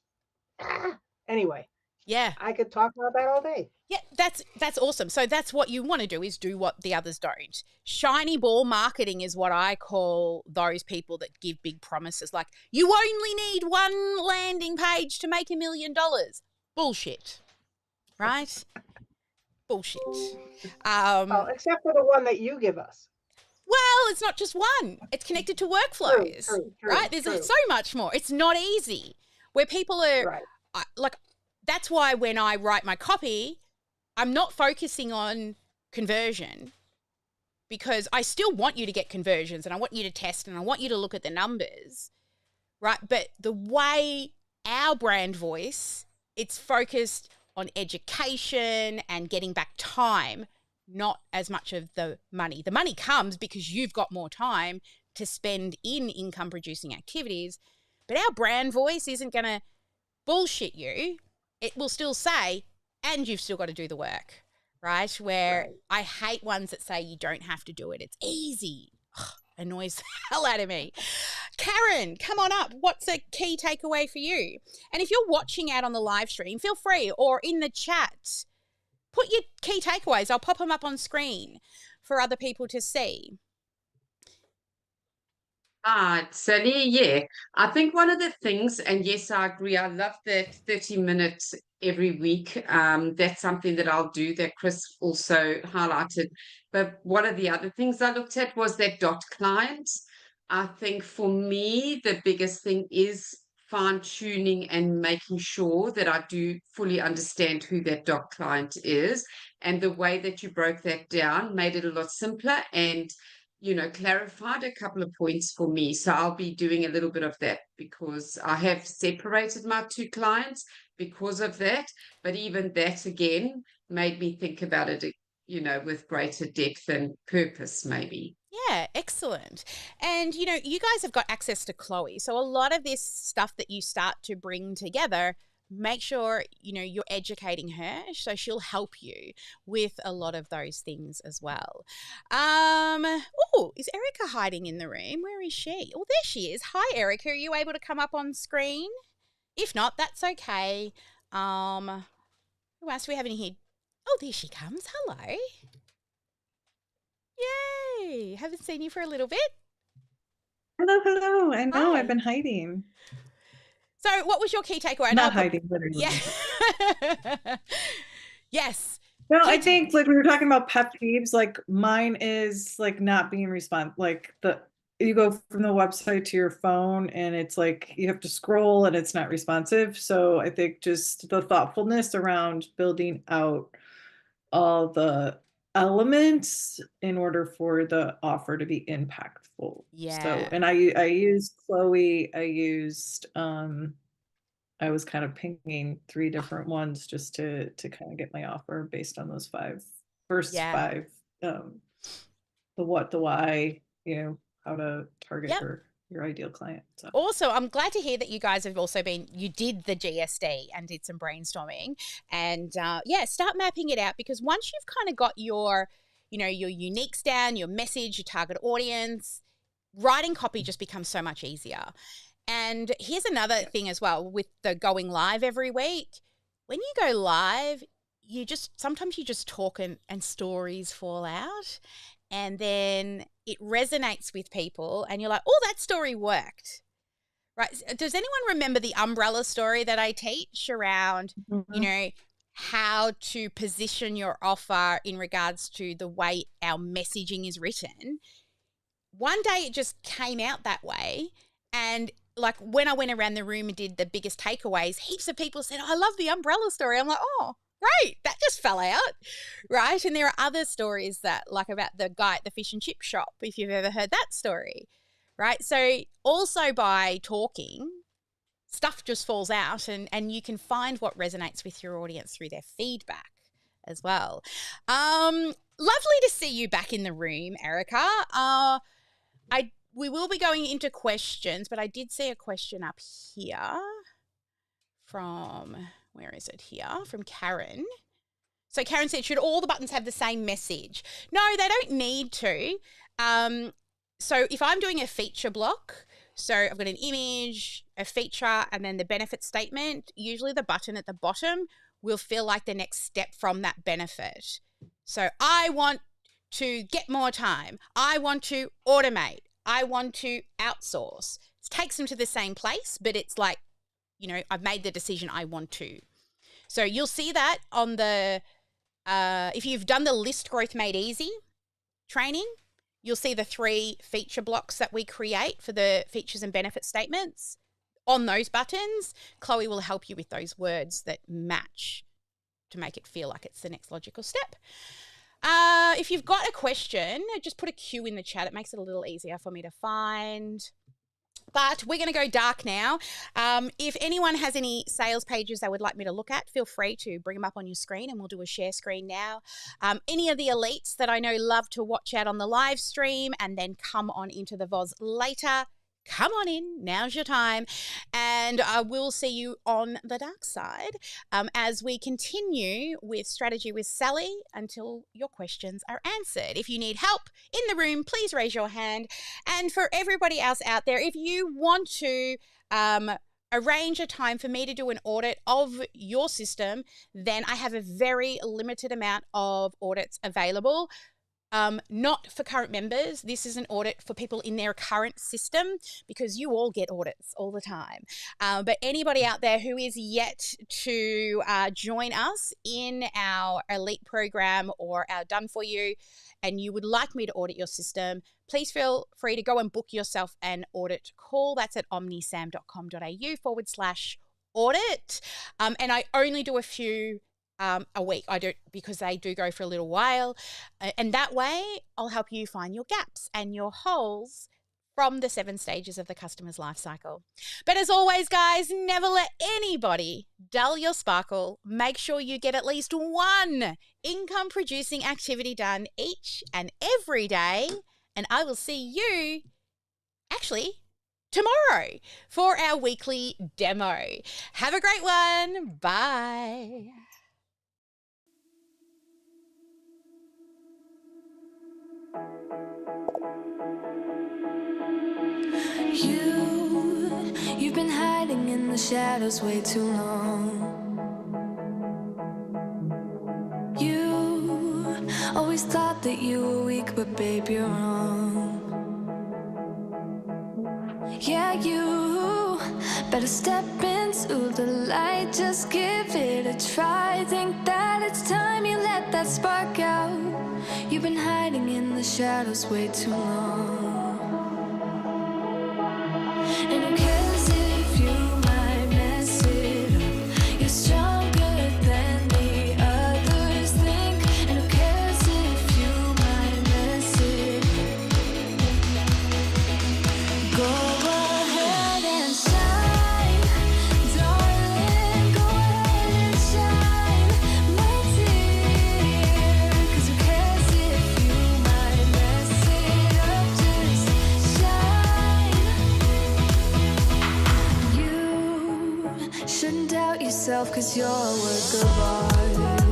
anyway. Yeah. I could talk about that all day. Yeah, that's awesome. So that's what you want to do, is do what the others don't. Shiny ball marketing is what I call those people that give big promises. Like, you only need one landing page to make $1 million. Bullshit. Right? Bullshit. Except for the one that you give us. Well, it's not just one. It's connected to workflows. True, right? There's so much more. It's not easy. Where people are right. That's why when I write my copy, I'm not focusing on conversion, because I still want you to get conversions and I want you to test and I want you to look at the numbers, right? But the way our brand voice, it's focused on education and getting back time, not as much of the money. The money comes because you've got more time to spend in income producing activities, but our brand voice isn't going to bullshit you. It will still say, and you've still got to do the work, right? Where I hate ones that say you don't have to do it. It's easy. Ugh, annoys the hell out of me. Karen, come on up. What's a key takeaway for you? And if you're watching out on the live stream, feel free, or in the chat, put your key takeaways. I'll pop them up on screen for other people to see. Sally, yeah. I think one of the things, and yes, I agree, I love that 30 minutes every week. That's something that I'll do, that Chris also highlighted. But one of the other things I looked at was that dot client. I think for me, the biggest thing is fine tuning and making sure that I do fully understand who that doc client is. And the way that you broke that down made it a lot simpler and, clarified a couple of points for me. So I'll be doing a little bit of that because I have separated my two clients because of that. But even that again made me think about it, with greater depth and purpose, maybe. Yeah, excellent. And you guys have got access to Chloe. So a lot of this stuff that you start to bring together, make sure you're educating her so she'll help you with a lot of those things as well. Oh, is Erica hiding in the room? Where is she? Oh, there she is. Hi, Erica. Are you able to come up on screen? If not, that's okay. Who else do we have in here? Oh, there she comes. Hello. Yay! Haven't seen you for a little bit. Hello, hello. I know Hi. I've been hiding. So, what was your key takeaway? I know Not I put- hiding, literally. Yeah. Yes. No, Key I think like we were talking about pet peeves, like mine is like not being like you go from the website to your phone and it's like you have to scroll and it's not responsive. So I think just the thoughtfulness around building out all the elements in order for the offer to be impactful. So, Yeah. and I used Chloe, I was kind of pinging 3 different ones just to kind of get my offer based on those first Yeah. 5, the what, the why, how to target Yep. your ideal client. So. Also, I'm glad to hear that you guys have also you did the GSD and did some brainstorming and start mapping it out because once you've kind of got your uniques down, your message, your target audience, writing copy just becomes so much easier. And here's another thing as well with the going live every week. When you go live, sometimes you just talk and stories fall out and then it resonates with people and you're like, oh, that story worked. Right. Does anyone remember the umbrella story that I teach around, how to position your offer in regards to the way our messaging is written? One day it just came out that way. And like when I went around the room and did the biggest takeaways, heaps of people said, oh, I love the umbrella story. I'm like, oh, great. That just fell out. Right. And there are other stories that like about the guy at the fish and chip shop, if you've ever heard that story. Right. So also by talking, stuff just falls out and you can find what resonates with your audience through their feedback as well. Lovely to see you back in the room, Erica. We will be going into questions, but I did see a question up here from, where is it here? From Karen. So Karen said, should all the buttons have the same message? No, they don't need to. So if I'm doing a feature block, so I've got an image, a feature, and then the benefit statement, usually the button at the bottom will feel like the next step from that benefit. So I want to get more time. I want to automate. I want to outsource. It takes them to the same place, but it's like, I've made the decision I want to. So you'll see that on the, if you've done the List Growth Made Easy training, you'll see the 3 feature blocks that we create for the features and benefit statements. On those buttons, Chloe will help you with those words that match to make it feel like it's the next logical step. If you've got a question, just put a Q in the chat. It makes it a little easier for me to find. But we're going to go dark now. If anyone has any sales pages they would like me to look at, feel free to bring them up on your screen and we'll do a share screen now. Any of the elites that I know love to watch out on the live stream and then come on into the VOZ later, come on in, now's your time, and I will see you on the dark side as we continue with Strategy with Sally until your questions are answered. If you need help in the room, please raise your hand. And for everybody else out there, if you want to arrange a time for me to do an audit of your system, then I have a very limited amount of audits available. Not for current members. This is an audit for people in their current system because you all get audits all the time. But anybody out there who is yet to join us in our elite program or our done for you, and you would like me to audit your system, please feel free to go and book yourself an audit call. That's at omnisam.com.au/audit. And I only do a few a week. I don't, because they do go for a little while. And that way I'll help you find your gaps and your holes from the 7 stages of the customer's life cycle. But as always, guys, never let anybody dull your sparkle. Make sure you get at least one income producing activity done each and every day. And I will see you actually tomorrow for our weekly demo. Have a great one. Bye. You've been hiding in the shadows way too long. You always thought that you were weak, but babe, you're wrong. Yeah, you better step into the light, just give it a try. Think that it's time you let that spark out. You've been hiding in the shadows way too long. And who cares if you might mess it up? You're stronger than the others think. And who cares if you might mess it up? Go ahead and shine, darling. Go ahead and shine, my dear. 'Cause who cares if you might mess it up? Just shine. You shouldn't doubt yourself, 'cause you're a work of art.